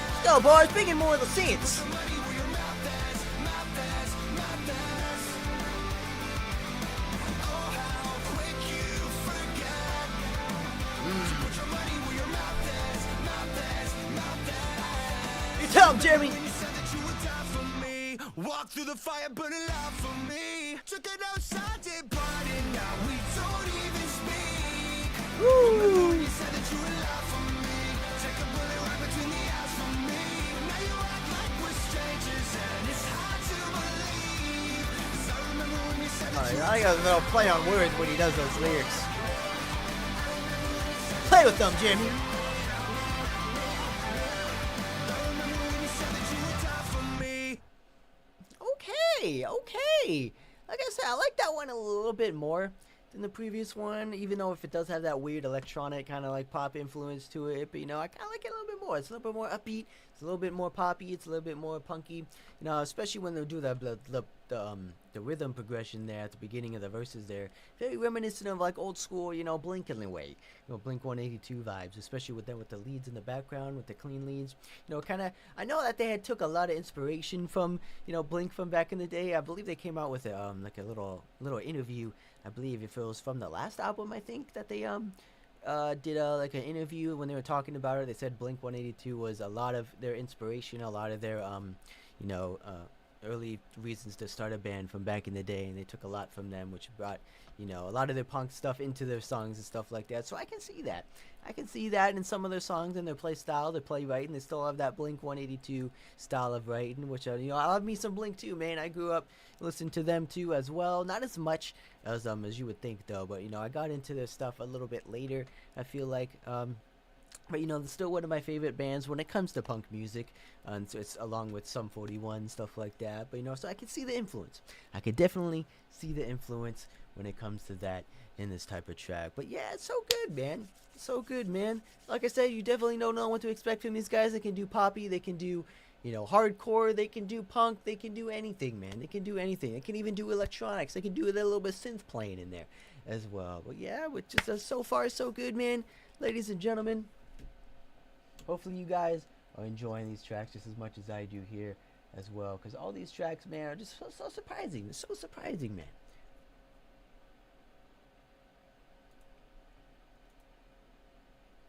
Let's go, boys. Big and more of the seats. You tell him, Jeremy. Walk through the fire, burn alive for me. Took it outside, did blood, and now we don't even speak. Remember when you said that you were alive for me? Take a bullet right between the eyes for me. Now you act like we're strangers, and it's hard to believe. 'Cause I remember when you said that you I got a little play on words when he does those lyrics. Play with them, Jimmy. said that you would die for me. Okay. Like I said, I like that one a little bit more than the previous one, even though if it does have that weird electronic kind of like pop influence to it, but you know, I kind of like it a little bit more. It's a little bit more upbeat, it's a little bit more poppy, it's a little bit more punky, you know, especially when they do the rhythm progression there at the beginning of the verses there. Very reminiscent of like old school, you know, Blink in a way, you know, Blink 182 vibes, especially with the leads in the background, with the clean leads, you know, kind of. I know that they had took a lot of inspiration from, you know, Blink from back in the day. I believe they came out with like a little interview. I believe if it was from the last album, I think that they did like an interview when they were talking about it. They said Blink 182 was a lot of their inspiration, a lot of their you know, early reasons to start a band from back in the day, and they took a lot from them, which brought, you know, a lot of their punk stuff into their songs and stuff like that. So I can see that. I can see that in some of their songs and their play style. They play writing. They still have that Blink 182 style of writing, which, you know, I love me some Blink too, man. I grew up listening to them too as well. Not as much as you would think though, but you know, I got into their stuff a little bit later, I feel like. But you know, they're still one of my favorite bands when it comes to punk music, and so it's along with Sum 41 stuff like that. But you know, so I can see the influence. I could definitely see the influence when it comes to that in this type of track. But yeah, it's so good, man. It's so good, man. Like I said, you definitely don't know what to expect from these guys. They can do poppy, they can do, you know, hardcore, they can do punk, they can do anything, man. They can do anything. They can even do electronics. They can do a little bit of synth playing in there as well. But yeah, which is so far so good, man. Ladies and gentlemen, hopefully you guys are enjoying these tracks just as much as I do here as well, because all these tracks, man, are just so surprising. It's so surprising, man.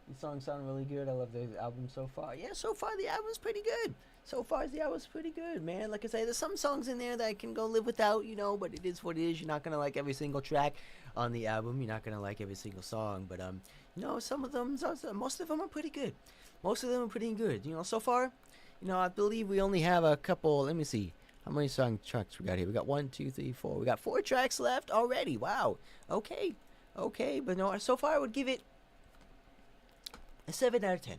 These songs sound really good. I love the album so far. Yeah, so far the album's pretty good. So far the album's pretty good, man. Like I say, there's some songs in there that I can go live without, you know, but it is what it is. You're not gonna like every single track on the album. You're not gonna like every single song, but you know, some of them, most of them are pretty good. Most of them are pretty good. You know, so far, you know, I believe we only have a couple. Let me see. How many tracks we got here? We got 1, 2, 3, 4. We got 4 tracks left already. Wow. Okay. But no, so far I would give it a 7 out of 10.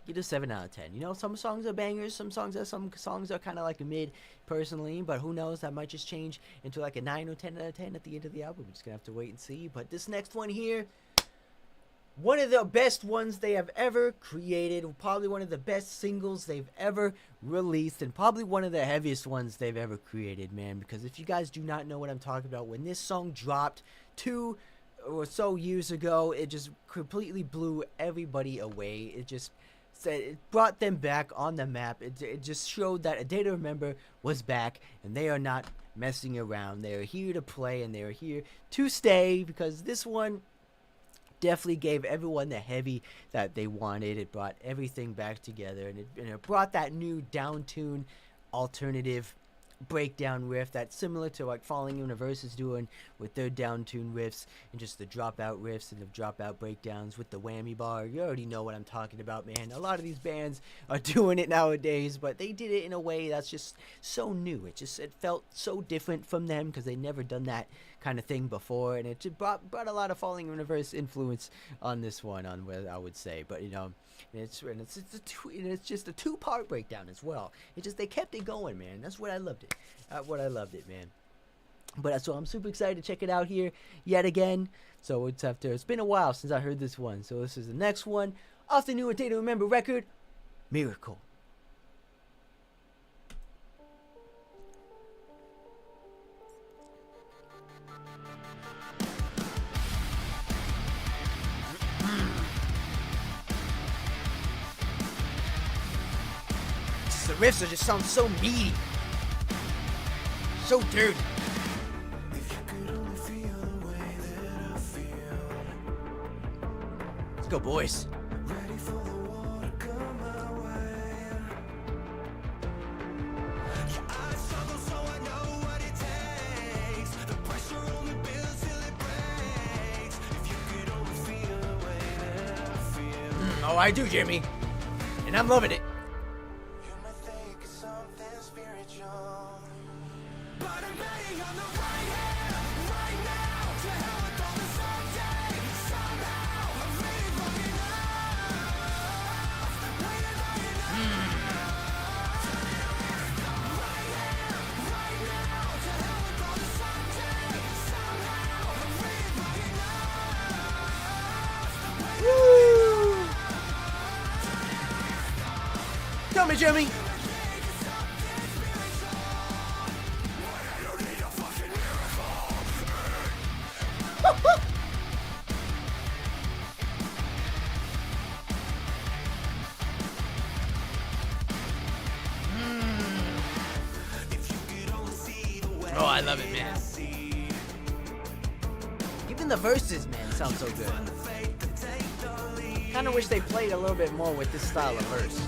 Give it a 7 out of 10. You know, some songs are bangers. Some songs are kind of like a mid, personally. But who knows? That might just change into like a 9 or 10 out of 10 at the end of the album. We're just going to have to wait and see. But this next one here, one of the best ones they have ever created, probably one of the best singles they've ever released, and probably one of the heaviest ones they've ever created, man. Because if you guys do not know what I'm talking about, when this song dropped 2 or so years ago, it just completely blew everybody away. It just said, it brought them back on the map. It just showed that A Day to Remember was back, and they are not messing around. They are here to play, and they are here to stay, because this one definitely gave everyone the heavy that they wanted. It brought everything back together, and it brought that new down-tune alternative breakdown riff that's similar to what Falling Universe is doing with their downtune riffs and just the dropout riffs and the dropout breakdowns with the whammy bar. You already know what I'm talking about, man. A lot of these bands are doing it nowadays, but they did it in a way that's just so new. It felt so different from them because they never done that kind of thing before, and it just brought a lot of Falling Universe influence on this one, on what I would say. But it's just a two-part breakdown as well. They kept it going, man. That's what I loved it. Man. But so I'm super excited to check it out here yet again. So it's been a while since I heard this one. So this is the next one off the new A Day to Remember record, Miracle. The riffs just sound so meaty, so dirty. Let's go, boys. Ready for the war to come my way. Yeah, I struggle, so I know what it takes. The pressure only builds till it breaks. If you could only feel the way that I feel. Oh, I do, Jimmy, and I'm loving it. You might think it's something spiritual, but I'm betting on the right hand right now. To hell with all the someday, somehow. I'm really fucking up. Waiting long enough. Right hand right now. To hell with all the someday, somehow. I'm really fucking up. Woo! Tell me, Jimmy. Oh, I love it, man. Even the verses, man, sound so good. Kind of wish they played a little bit more with this style of verse.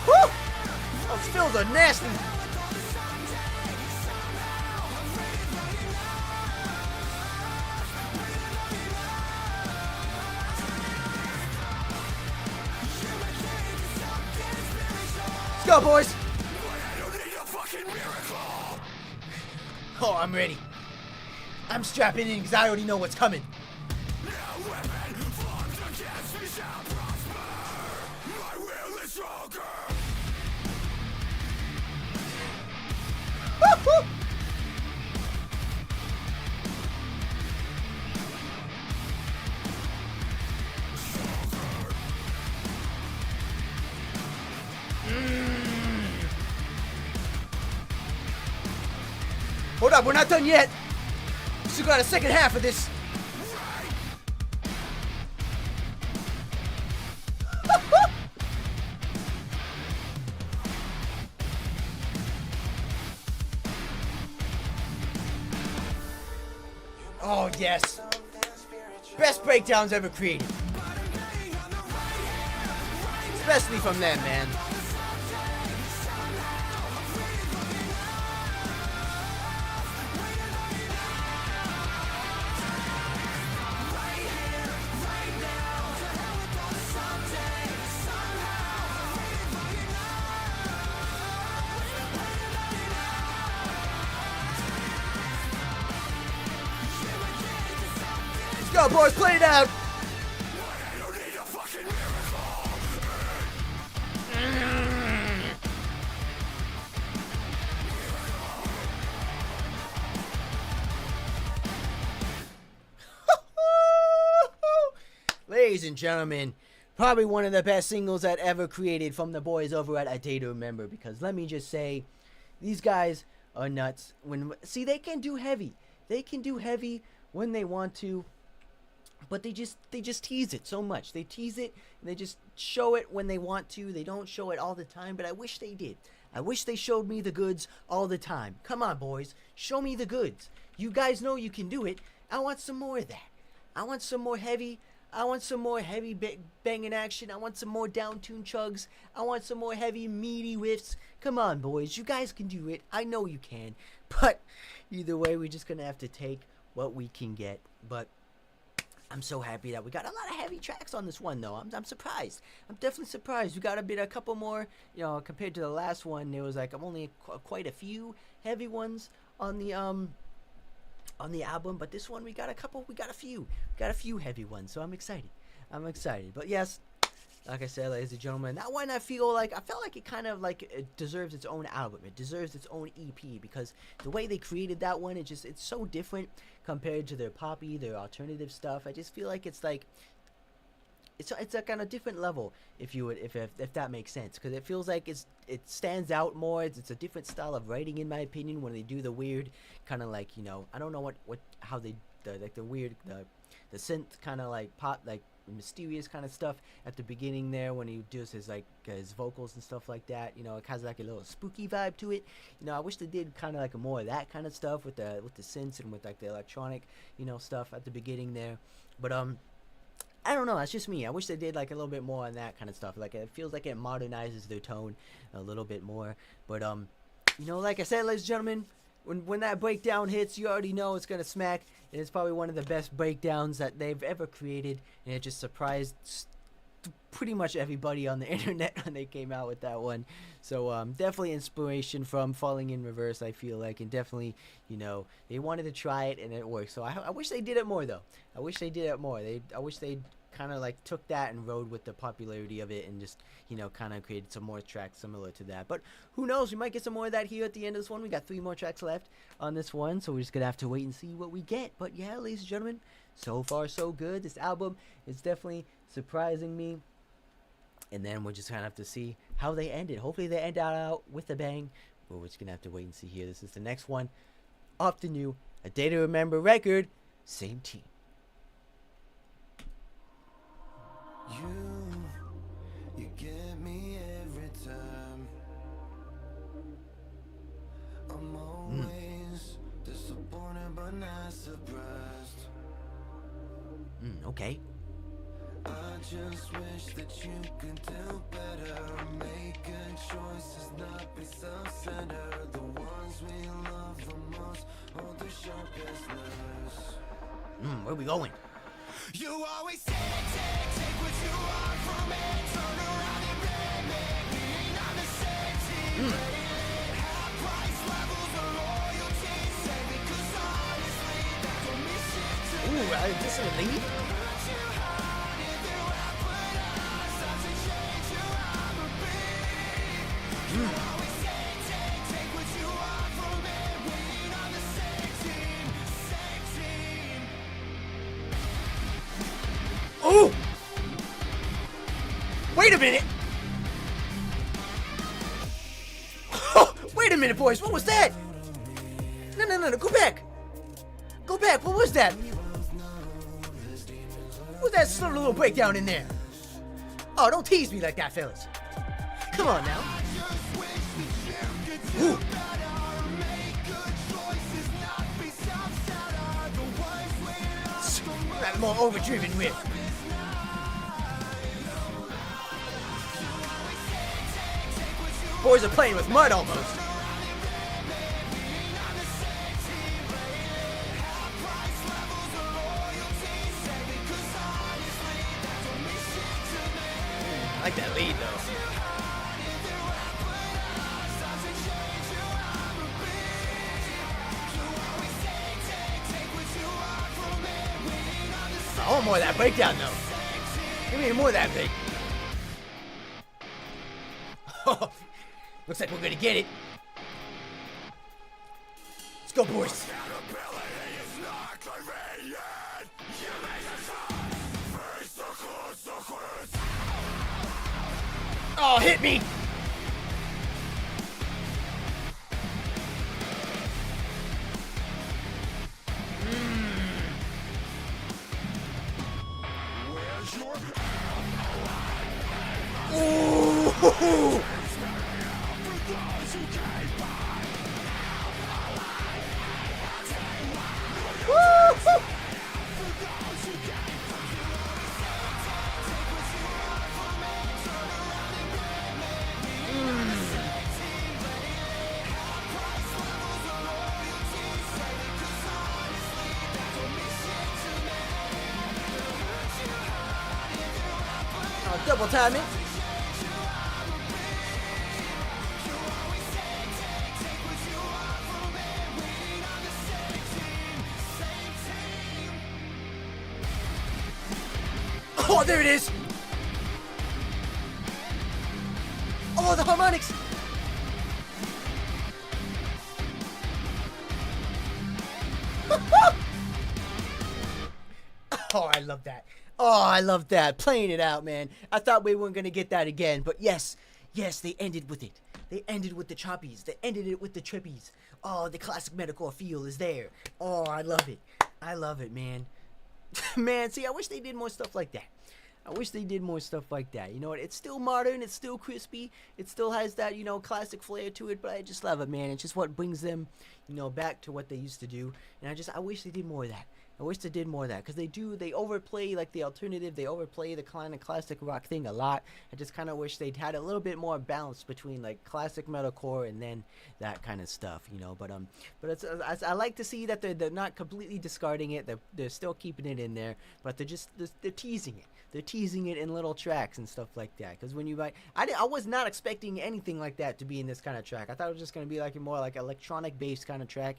Woo! Those fills are nasty. Let's go, boys. Oh, I'm ready. I'm strapping in because I already know what's coming. Woo-hoo! Hold up, we're not done yet. Still got a second half of this. Oh, yes. Best breakdowns ever created. Especially from them, man. Let's go, boys, play it out. Ladies and gentlemen, probably one of the best singles that ever created from the boys over at A Day to Remember, because let me just say, these guys are nuts. See, they can do heavy. They can do heavy when they want to. but they just tease it so much. They tease it and they just show it when they want to. They don't show it all the time, but I wish they did. I wish they showed me the goods all the time. Come on, boys, show me the goods. You guys know you can do it. I want some more of that. I want some more heavy. I want some more heavy banging action. I want some more down-tune chugs. I want some more heavy, meaty riffs. Come on, boys. You guys can do it. I know you can. But either way, we're just going to have to take what we can get. But I'm so happy that we got a lot of heavy tracks on this one, though. I'm surprised. I'm definitely surprised. We got a couple more, compared to the last one. There was like only quite a few heavy ones on the album, but this one we got a few heavy ones, so I'm excited. But yes, like I said, ladies and gentlemen, that one I felt like it kind of like it deserves its own album. It deserves its own EP, because the way they created that one, it's so different compared to their poppy, their alternative stuff. I just feel like it's like it's like on a different level, if that makes sense, because it feels like it stands out more. It's a different style of writing, in my opinion, when they do the weird kind of like, I don't know how they the weird the synth kind of like pop, like mysterious kind of stuff at the beginning there when he does his like his vocals and stuff like that. It has like a little spooky vibe to it. I wish they did kind of like more of that kind of stuff with the synths and with like the electronic stuff at the beginning there. But I don't know, that's just me. I wish they did like a little bit more on that kind of stuff. Like, it feels like it modernizes their tone a little bit more. But like I said, ladies and gentlemen, when that breakdown hits, you already know it's gonna smack. And it's probably one of the best breakdowns that they've ever created, and it just surprised pretty much everybody on the internet when they came out with that one. So definitely inspiration from Falling in Reverse, I feel like, and definitely they wanted to try it and it worked. So I wish they did it more, though. I wish they did it more. I wish they kind of like took that and rode with the popularity of it and just kind of created some more tracks similar to that. But who knows, we might get some more of that here at the end of this one. We got 3 more tracks left on this one, so we're just gonna have to wait and see what we get. But yeah, ladies and gentlemen, so far so good. This album is definitely surprising me, and then we're just gonna have to see how they end it. Hopefully they end out with a bang, but we're just gonna have to wait and see here. This is the next one off the new A Day to Remember record, Same Team. You get me every time. I'm always disappointed but not surprised. Okay. I just wish that you could do better. Make good choices, not be self-centered. The ones we love the most hold the sharpest knives. Where are we going? You always take what you want from it. Turn around and blame it. We ain't on the same team. Half price levels of loyalty. Say because honestly, that's what we should do. Ooh, is this a lead? You always take what you want from it. We ain't on the same team. Same team. Oh! Wait a minute! Wait a minute, boys. What was that? No. Go back. Go back. What was that? What was that sort of little breakdown in there? Oh, don't tease me like that, fellas. Come on now. Ooh. That more overdriven riff. Boys are playing with mud almost. I like that lead though. I want more of that breakdown though. Give me more of that thing. Looks like we're gonna get it. Let's go, boys. Oh, hit me! Double time it. Oh, there it is. Oh, the harmonics. Oh, I love that. Oh, I love that. Playing it out, man. I thought we weren't going to get that again, but yes, they ended with it. They ended with the choppies. They ended it with the trippies. Oh, the classic metalcore feel is there. Oh, I love it. I love it, man. Man, see, I wish they did more stuff like that. I wish they did more stuff like that. You know what? It's still modern. It's still crispy. It still has that, you know, classic flair to it. But I just love it, man. It's just what brings them, you know, back to what they used to do. And I wish they did more of that. I wish they did more of that, because they overplay like the alternative, they overplay the kind of classic rock thing a lot. I just kind of wish they'd had a little bit more balance between like classic metalcore and then that kind of stuff, you know. But it's I like to see that they're not completely discarding it. They're still keeping it in there, but they're teasing it. They're teasing it in little tracks and stuff like that. Because when you buy, I was not expecting anything like that to be in this kind of track. I thought it was just gonna be like a more like electronic based kind of track.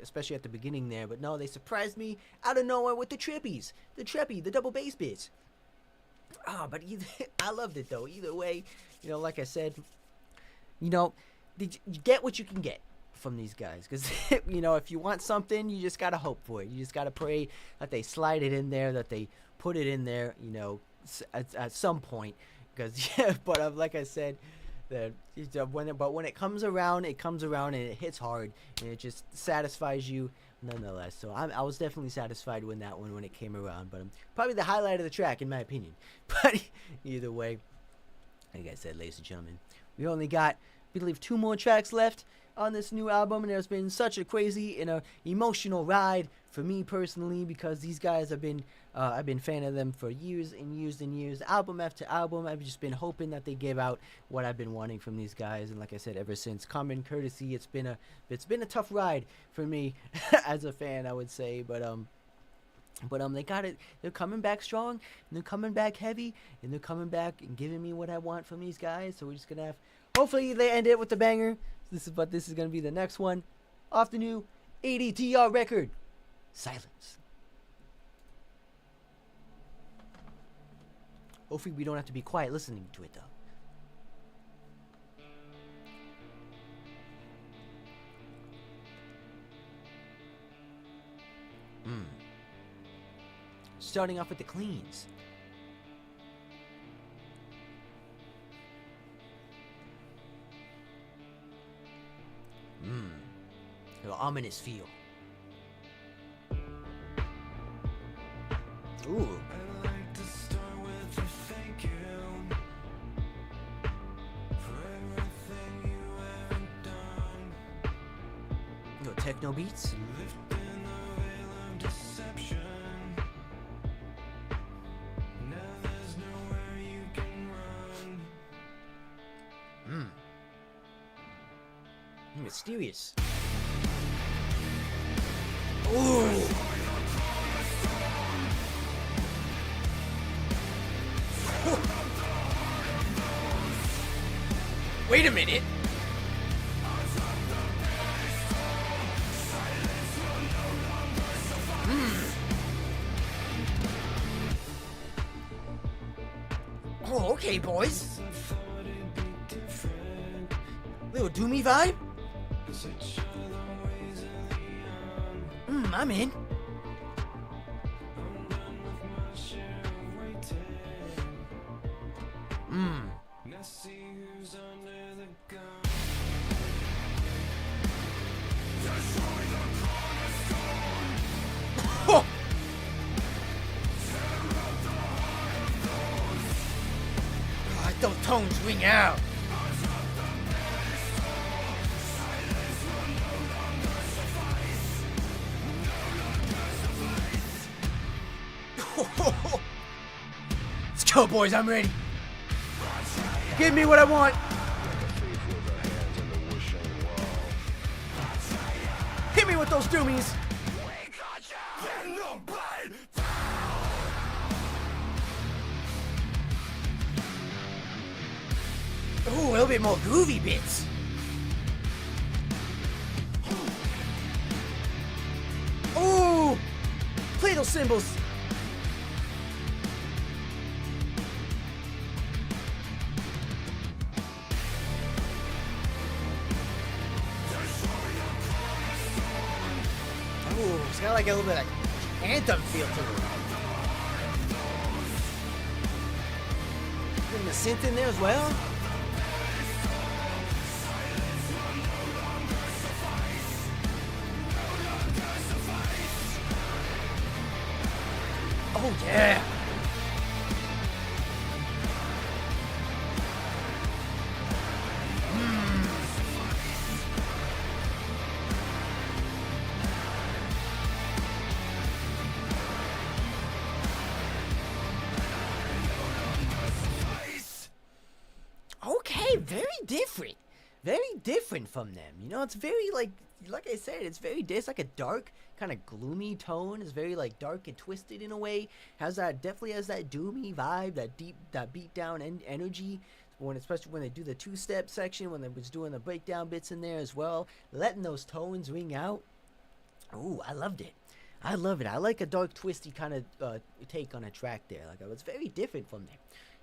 Especially at the beginning there, but no, they surprised me out of nowhere with the trippies, the double bass bits. But I loved it though. Either way, you know, like I said, you know, you get what you can get from these guys, because you know, if you want something, you just gotta hope for it. You just gotta pray that they slide it in there, that they put it in there, you know, at some point. Because but like I said. When it comes around and it hits hard, and it just satisfies you nonetheless. So I was definitely satisfied with that one when it came around, but probably the highlight of the track in my opinion. But either way, like I said, ladies and gentlemen, we only got, I believe, 2 more tracks left on this new album, and there's been such a crazy and emotional ride for me personally, because these guys have been I've been a fan of them for years and years and years, album after album. I've just been hoping that they give out what I've been wanting from these guys, and like I said, ever since Common Courtesy, it's been a tough ride for me as a fan, I would say. But they got it. They're coming back strong, and they're coming back heavy, and they're coming back and giving me what I want from these guys. So we're just gonna have, hopefully they end it with the banger. This is gonna be the next one off the new ADTR record, Silence. Hopefully we don't have to be quiet listening to it though. Starting off with the cleans. An ominous feel. Ooh. I'd like to start with a thank you for everything you have done. Yo, techno beats. Lifting the veil of deception. Now there's nowhere you can run. Mysterious. Ooh. Wait a minute. Oh, okay, boys. Little doomy vibe. I'm in. Now see who's under the gun. Oh. God Let those tones ring out. Let's go, boys. I'm ready. Give me what I want. Hit me with those doomies. Ooh, a little bit more groovy bits. Ooh, play those cymbals. Ooh, it's got like a little bit of anthem feel to it. Putting the synth in there as well. Oh yeah. Okay, very different. Very different from them. You know, it's very like I said, it's like a dark, kind of gloomy tone. It's very like dark and twisted in a way. Definitely has that doomy vibe, that beat down energy. Especially when they do the two-step section, when they was doing the breakdown bits in there as well, letting those tones ring out. Ooh, I loved it. I love it. I like a dark, twisty kind of take on a track there. Like, it was very different from them.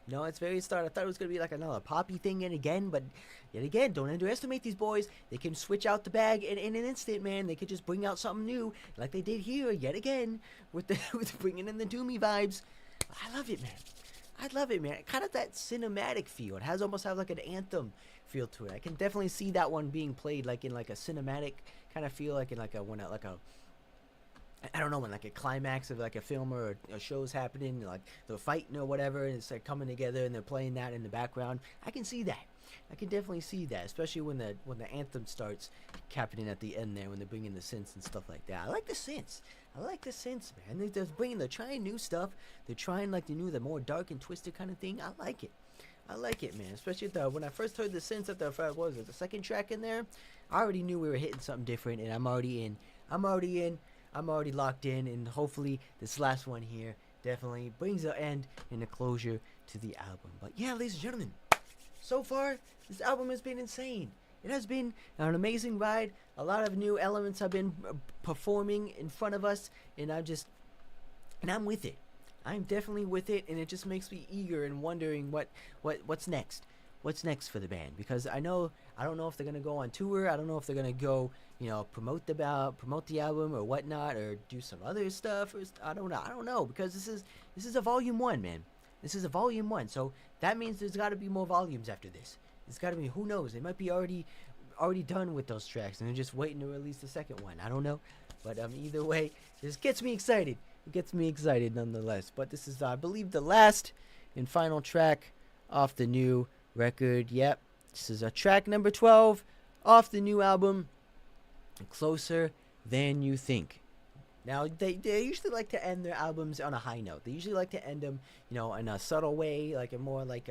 You know, it's very start. I thought it was going to be like another poppy thing and again, but yet again, don't underestimate these boys. They can switch out the bag in an instant, man. They could just bring out something new, like they did here yet again with bringing in the doomy vibes. I love it, man. I love it, man. Kind of that cinematic feel. It has almost like an anthem feel to it. I can definitely see that one being played like in like a cinematic kind of feel, like in like a I don't know, when like a climax of like a film or a show's happening, like they're fighting or whatever, and it's like coming together and they're playing that in the background. I can see that. I can definitely see that, especially when the anthem starts happening at the end there, when they're bringing the synths and stuff like that. I like the synths. Man. They're trying new stuff. They're trying like the more dark and twisted kind of thing. I like it, man. Especially when I first heard the synths at the second track in there, I already knew we were hitting something different, and I'm already in. I'm already locked in, and hopefully this last one here definitely brings an end and a closure to the album. But yeah, ladies and gentlemen, so far this album has been insane. It has been an amazing ride. A lot of new elements have been performing in front of us, and I'm with it. I'm definitely with it, and it just makes me eager and wondering what's next. What's next for the band? Because I don't know if they're gonna go on tour. I don't know if they're gonna go, promote the album or whatnot, or do some other stuff. Or I don't know, because this is a volume 1, man. This is a volume 1, so that means there's got to be more volumes after this. It's got to be. Who knows? They might be already done with those tracks, and they're just waiting to release the second one. I don't know, but either way, this gets me excited. It gets me excited nonetheless. But this is, I believe, the last and final track off the new record. Yep, this is track number 12 off the new album, Closer Than You Think. Now, they usually like to end their albums on a high note. They usually like to end them, in a subtle way, like a more like,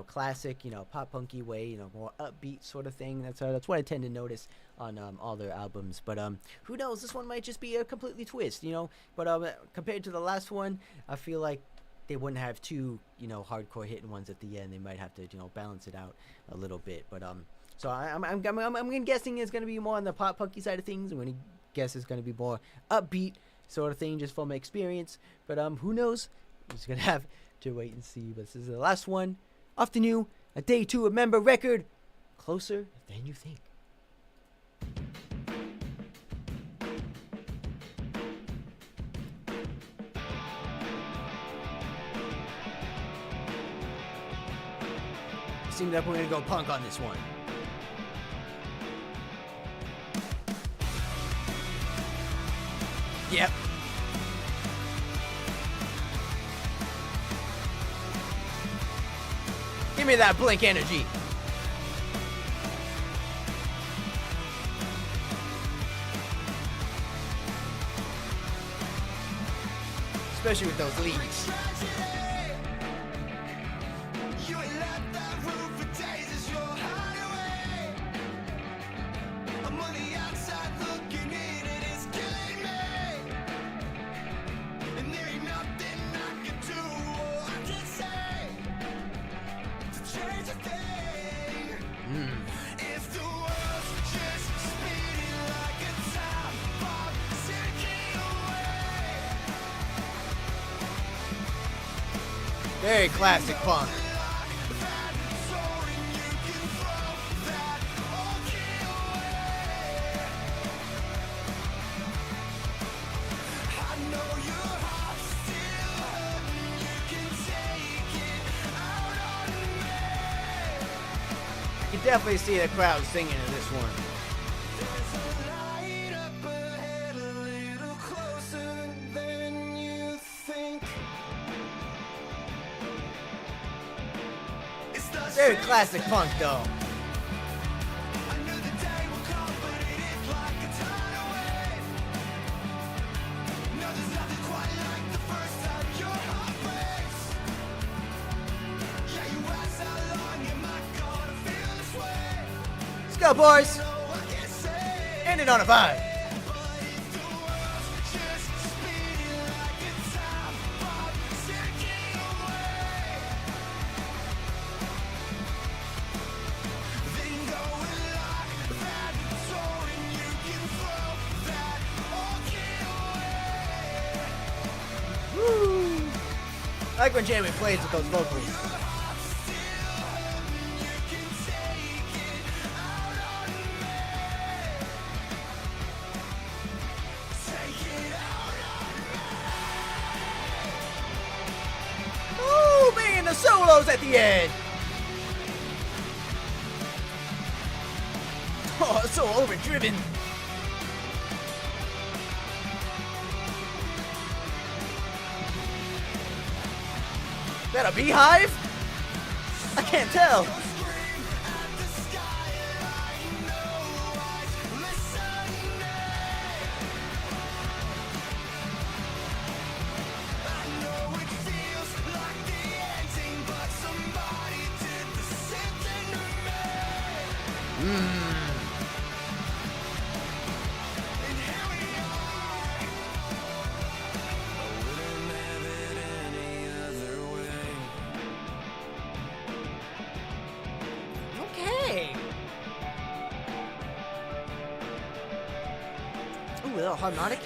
classic, pop punky way, more upbeat sort of thing. That's what I tend to notice on all their albums. But who knows? This one might just be a completely twist, But compared to the last one, I feel like they wouldn't have two, hardcore hitting ones at the end. They might have to, balance it out a little bit. But so I'm guessing it's gonna be more on the pop punky side of things. I'm gonna guess it's gonna be more upbeat sort of thing, just from my experience. But who knows? I'm just gonna have to wait and see. But this is the last one off the new A Day to Remember record, Closer Than You Think. Seems like we're gonna go punk on this one. Yep. Give me that Blink energy. Especially with those leads. You ain't left that room for days as your hideaway. I'm on the outside looking in and it's killing me. And there ain't nothing I can do or I can say to change a thing. If the world's just spinning like a top bomb ticking away. Very classic punk. You can definitely see the crowd singing in this one. Very classic punk though. Let's go, boys. End it on a vibe. I like when Jamie plays with those vocals. Ooh, banging the solos at the end. Oh, so overdriven. Is that a beehive? I can't tell. Okay. Ooh, a little harmonic.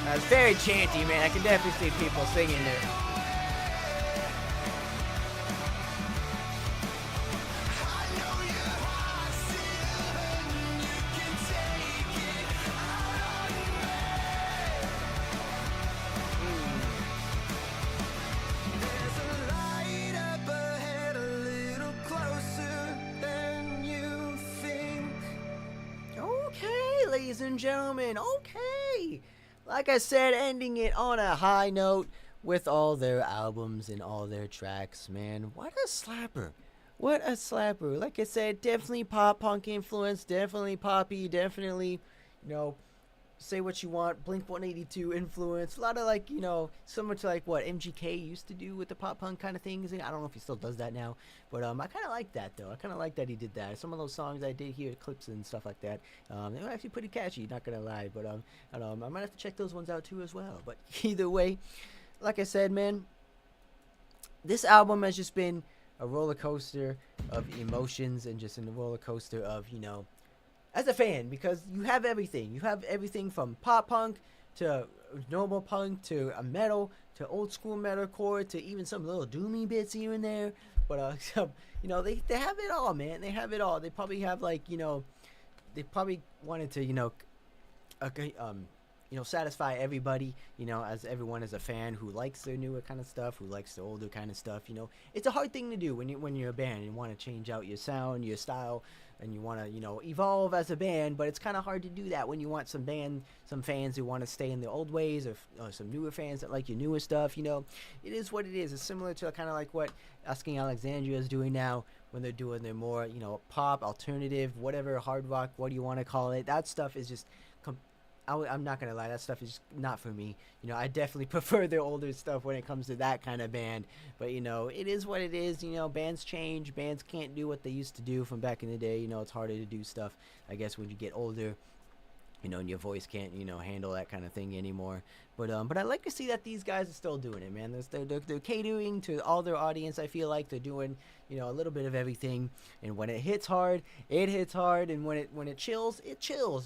That's very chanty, man. I can definitely see people singing there. Okay, ladies and gentlemen, okay. Like I said, ending it on a high note with all their albums and all their tracks, man. What a slapper. What a slapper. Like I said, definitely pop punk influence, definitely poppy, definitely, you know, say what you want, Blink 182 influence. A lot of like, you know, similar to like what MGK used to do with the pop punk kind of things. And I don't know if he still does that now, but I kind of like that though. I kind of like that he did that. Some of those songs I did hear clips and stuff like that. They were actually pretty catchy, not gonna lie. But I might have to check those ones out too as well. But either way, like I said, man, this album has just been a roller coaster of emotions and just in the roller coaster of, you know, as a fan, because you have everything. You have everything from pop punk to normal punk to a metal to old school metalcore to even some little doomy bits here and there. But you know, they have it all, man. They have it all. They probably have like, you know, they probably wanted to, you know, satisfy everybody, as everyone is a fan who likes their newer kind of stuff, who likes the older kind of stuff. It's a hard thing to do when you're a band and you want to change out your sound, your style, and you want to, evolve as a band, but it's kind of hard to do that when you want some fans who want to stay in the old ways, or some newer fans that like your newer stuff. It is what it is. It's similar to kind of like what Asking Alexandria is doing now when they're doing their more, pop, alternative, whatever, hard rock, what do you want to call it. That stuff is just I'm not gonna lie, that stuff is not for me. I definitely prefer their older stuff when it comes to that kind of band. But it is what it is. Bands change. Bands can't do what they used to do from back in the day. It's harder to do stuff, I guess, when you get older. And your voice can't, handle that kind of thing anymore. But I like to see that these guys are still doing it, man. They're catering to all their audience. I feel like they're doing, a little bit of everything. And when it hits hard, it hits hard. And when it chills,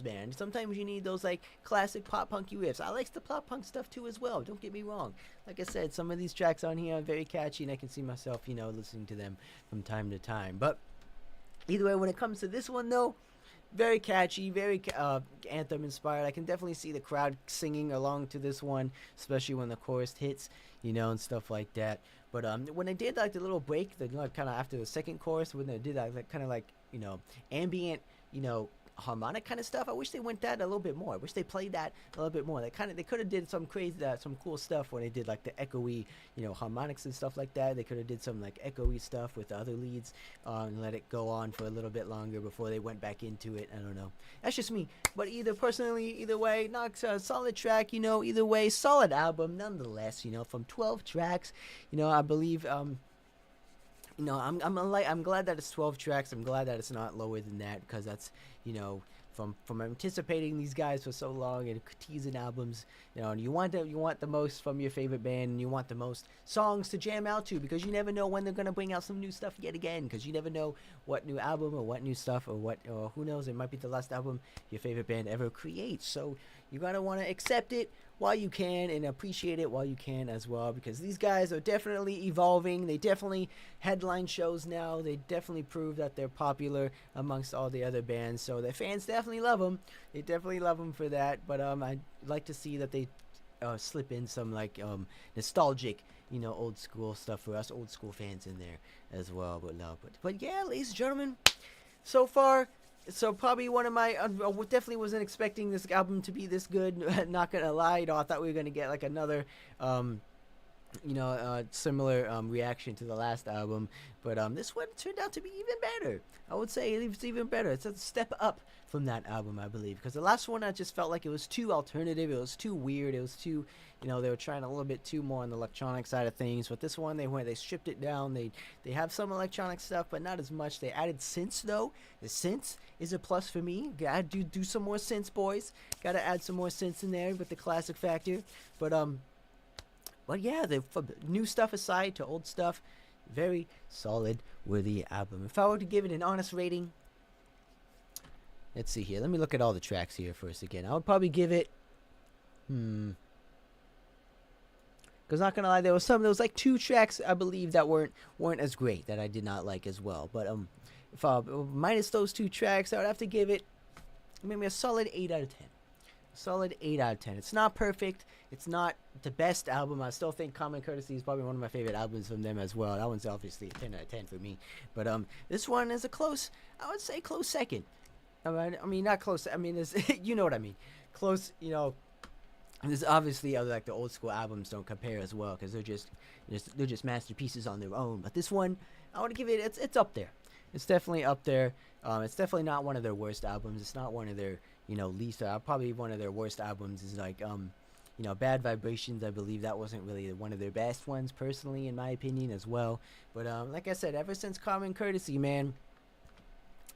man. Sometimes you need those like classic pop punky riffs. I like the pop punk stuff too as well. Don't get me wrong. Like I said, some of these tracks on here are very catchy, and I can see myself, listening to them from time to time. But either way, when it comes to this one though, very catchy, very anthem inspired. I can definitely see the crowd singing along to this one, especially when the chorus hits, and stuff like that. But when they did like the little break, the kind of after the second chorus, when they did that kind of like ambient, harmonic kind of stuff, I wish they went that a little bit more. I wish they played that a little bit more. They could have did some crazy, some cool stuff when they did like the echoey, harmonics and stuff like that. They could have did some like echoey stuff with the other leads, and let it go on for a little bit longer before they went back into it. I don't know. That's just me. But either way, not a solid track. Either way, solid album nonetheless. From 12 tracks. I believe. I'm glad that it's 12 tracks. I'm glad that it's not lower than that, because that's, from anticipating these guys for so long and teasing albums, and you want the most from your favorite band, and you want the most songs to jam out to, because you never know when they're gonna bring out some new stuff yet again, because you never know what new album or what new stuff or who knows, it might be the last album your favorite band ever creates. So you gotta want to accept it while you can and appreciate it while you can as well, because these guys are definitely evolving. They definitely headline shows now. They definitely prove that they're popular amongst all the other bands, so their fans definitely love them. They definitely love them for that. But I'd like to see that they slip in some like nostalgic, old school stuff for us old school fans in there as well. But yeah, ladies and gentlemen, so far. So probably one of my, definitely wasn't expecting this album to be this good. Not gonna lie, I thought we were gonna get like another, similar reaction to the last album. But this one turned out to be even better. I would say it's even better. It's a step up from that album, I believe, because the last one I just felt like it was too alternative. It was too weird. It was too, they were trying a little bit too more on the electronic side of things. But this one, they stripped it down. They have some electronic stuff, but not as much. They added synths though. The synths is a plus for me. Gotta do some more synths, boys. Gotta add some more synths in there with the classic factor. But yeah, the new stuff aside to old stuff, very solid, worthy album. If I were to give it an honest rating, let's see here. Let me look at all the tracks here first again. I would probably give it, because not gonna lie, there was like 2 tracks I believe that weren't as great, that I did not like as well. But if minus those 2 tracks, I would have to give it maybe a solid 8 out of 10. Solid 8 out of 10. It's not perfect. It's not the best album. I still think Common Courtesy is probably one of my favorite albums from them as well. That one's obviously a 10 out of 10 for me. But this one is I would say close second. I mean, not close. I mean, you know what I mean. Close, there's obviously other, like the old school albums don't compare as well, because they're just masterpieces on their own. But this one, I want to give it, it's up there. It's definitely up there. It's definitely not one of their worst albums. It's not one of their, least. Probably one of their worst albums is like, Bad Vibrations. I believe that wasn't really one of their best ones, personally, in my opinion, as well. But like I said, ever since Common Courtesy, man,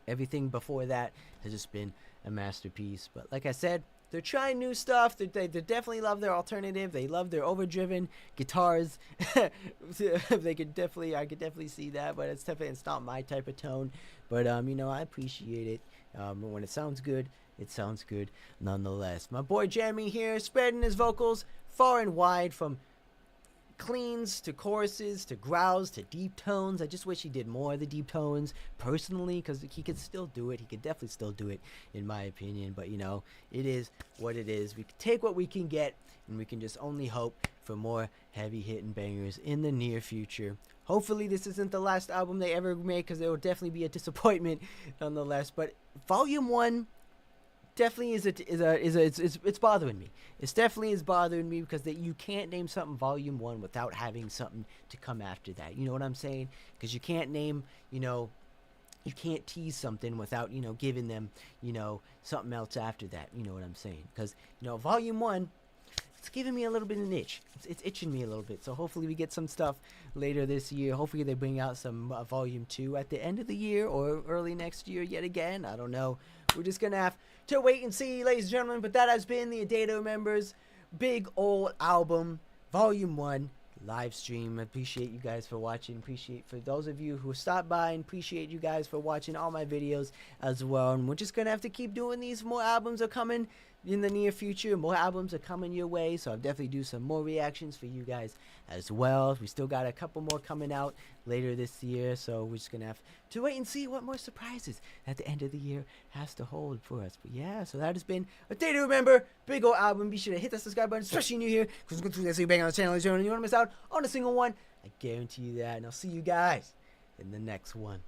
everything before that has just been a masterpiece. But like I said, they're trying new stuff. They definitely love their alternative. They love their overdriven guitars. I could definitely see that. But it's not my type of tone. But I appreciate it. When it sounds good, it sounds good nonetheless. My boy Jeremy here, spreading his vocals far and wide, from cleans to choruses to growls to deep tones. I just wish he did more of the deep tones personally, because he could still do it. He could definitely still do it, in my opinion. But, you know, it is what it is. We can take what we can get, and we can just only hope for more heavy-hitting bangers in the near future. Hopefully this isn't the last album they ever make, because it will definitely be a disappointment nonetheless. But Volume 1 definitely it's bothering me. It's definitely is bothering me, because that you can't name something Volume 1 without having something to come after that. You know what I'm saying? Because you can't name, you know, you can't tease something without, you know, giving them, you know, something else after that. You know what I'm saying? Because, you know, Volume 1, it's giving me a little bit of an itch. It's itching me a little bit. So hopefully we get some stuff later this year. Hopefully they bring out some Volume 2 at the end of the year or early next year yet again. I don't know. We're just going to have to wait and see, ladies and gentlemen. But that has been the A Day to Remember's Big Ol' Album Volume 1 live stream. I appreciate you guys for watching. Appreciate for those of you who stopped by, and appreciate you guys for watching all my videos as well. And we're just going to have to keep doing these. More albums are coming in the near future. More albums are coming your way, so I'll definitely do some more reactions for you guys as well. We still got a couple more coming out later this year, so we're just gonna have to wait and see what more surprises at the end of the year has to hold for us. But yeah, so that has been A Day to Remember, Big Ol' Album. Be sure to hit that subscribe button, especially new here, because we're going to do that so you bang on the channel and you don't want to miss out on a single one. I guarantee you that, and I'll see you guys in the next one.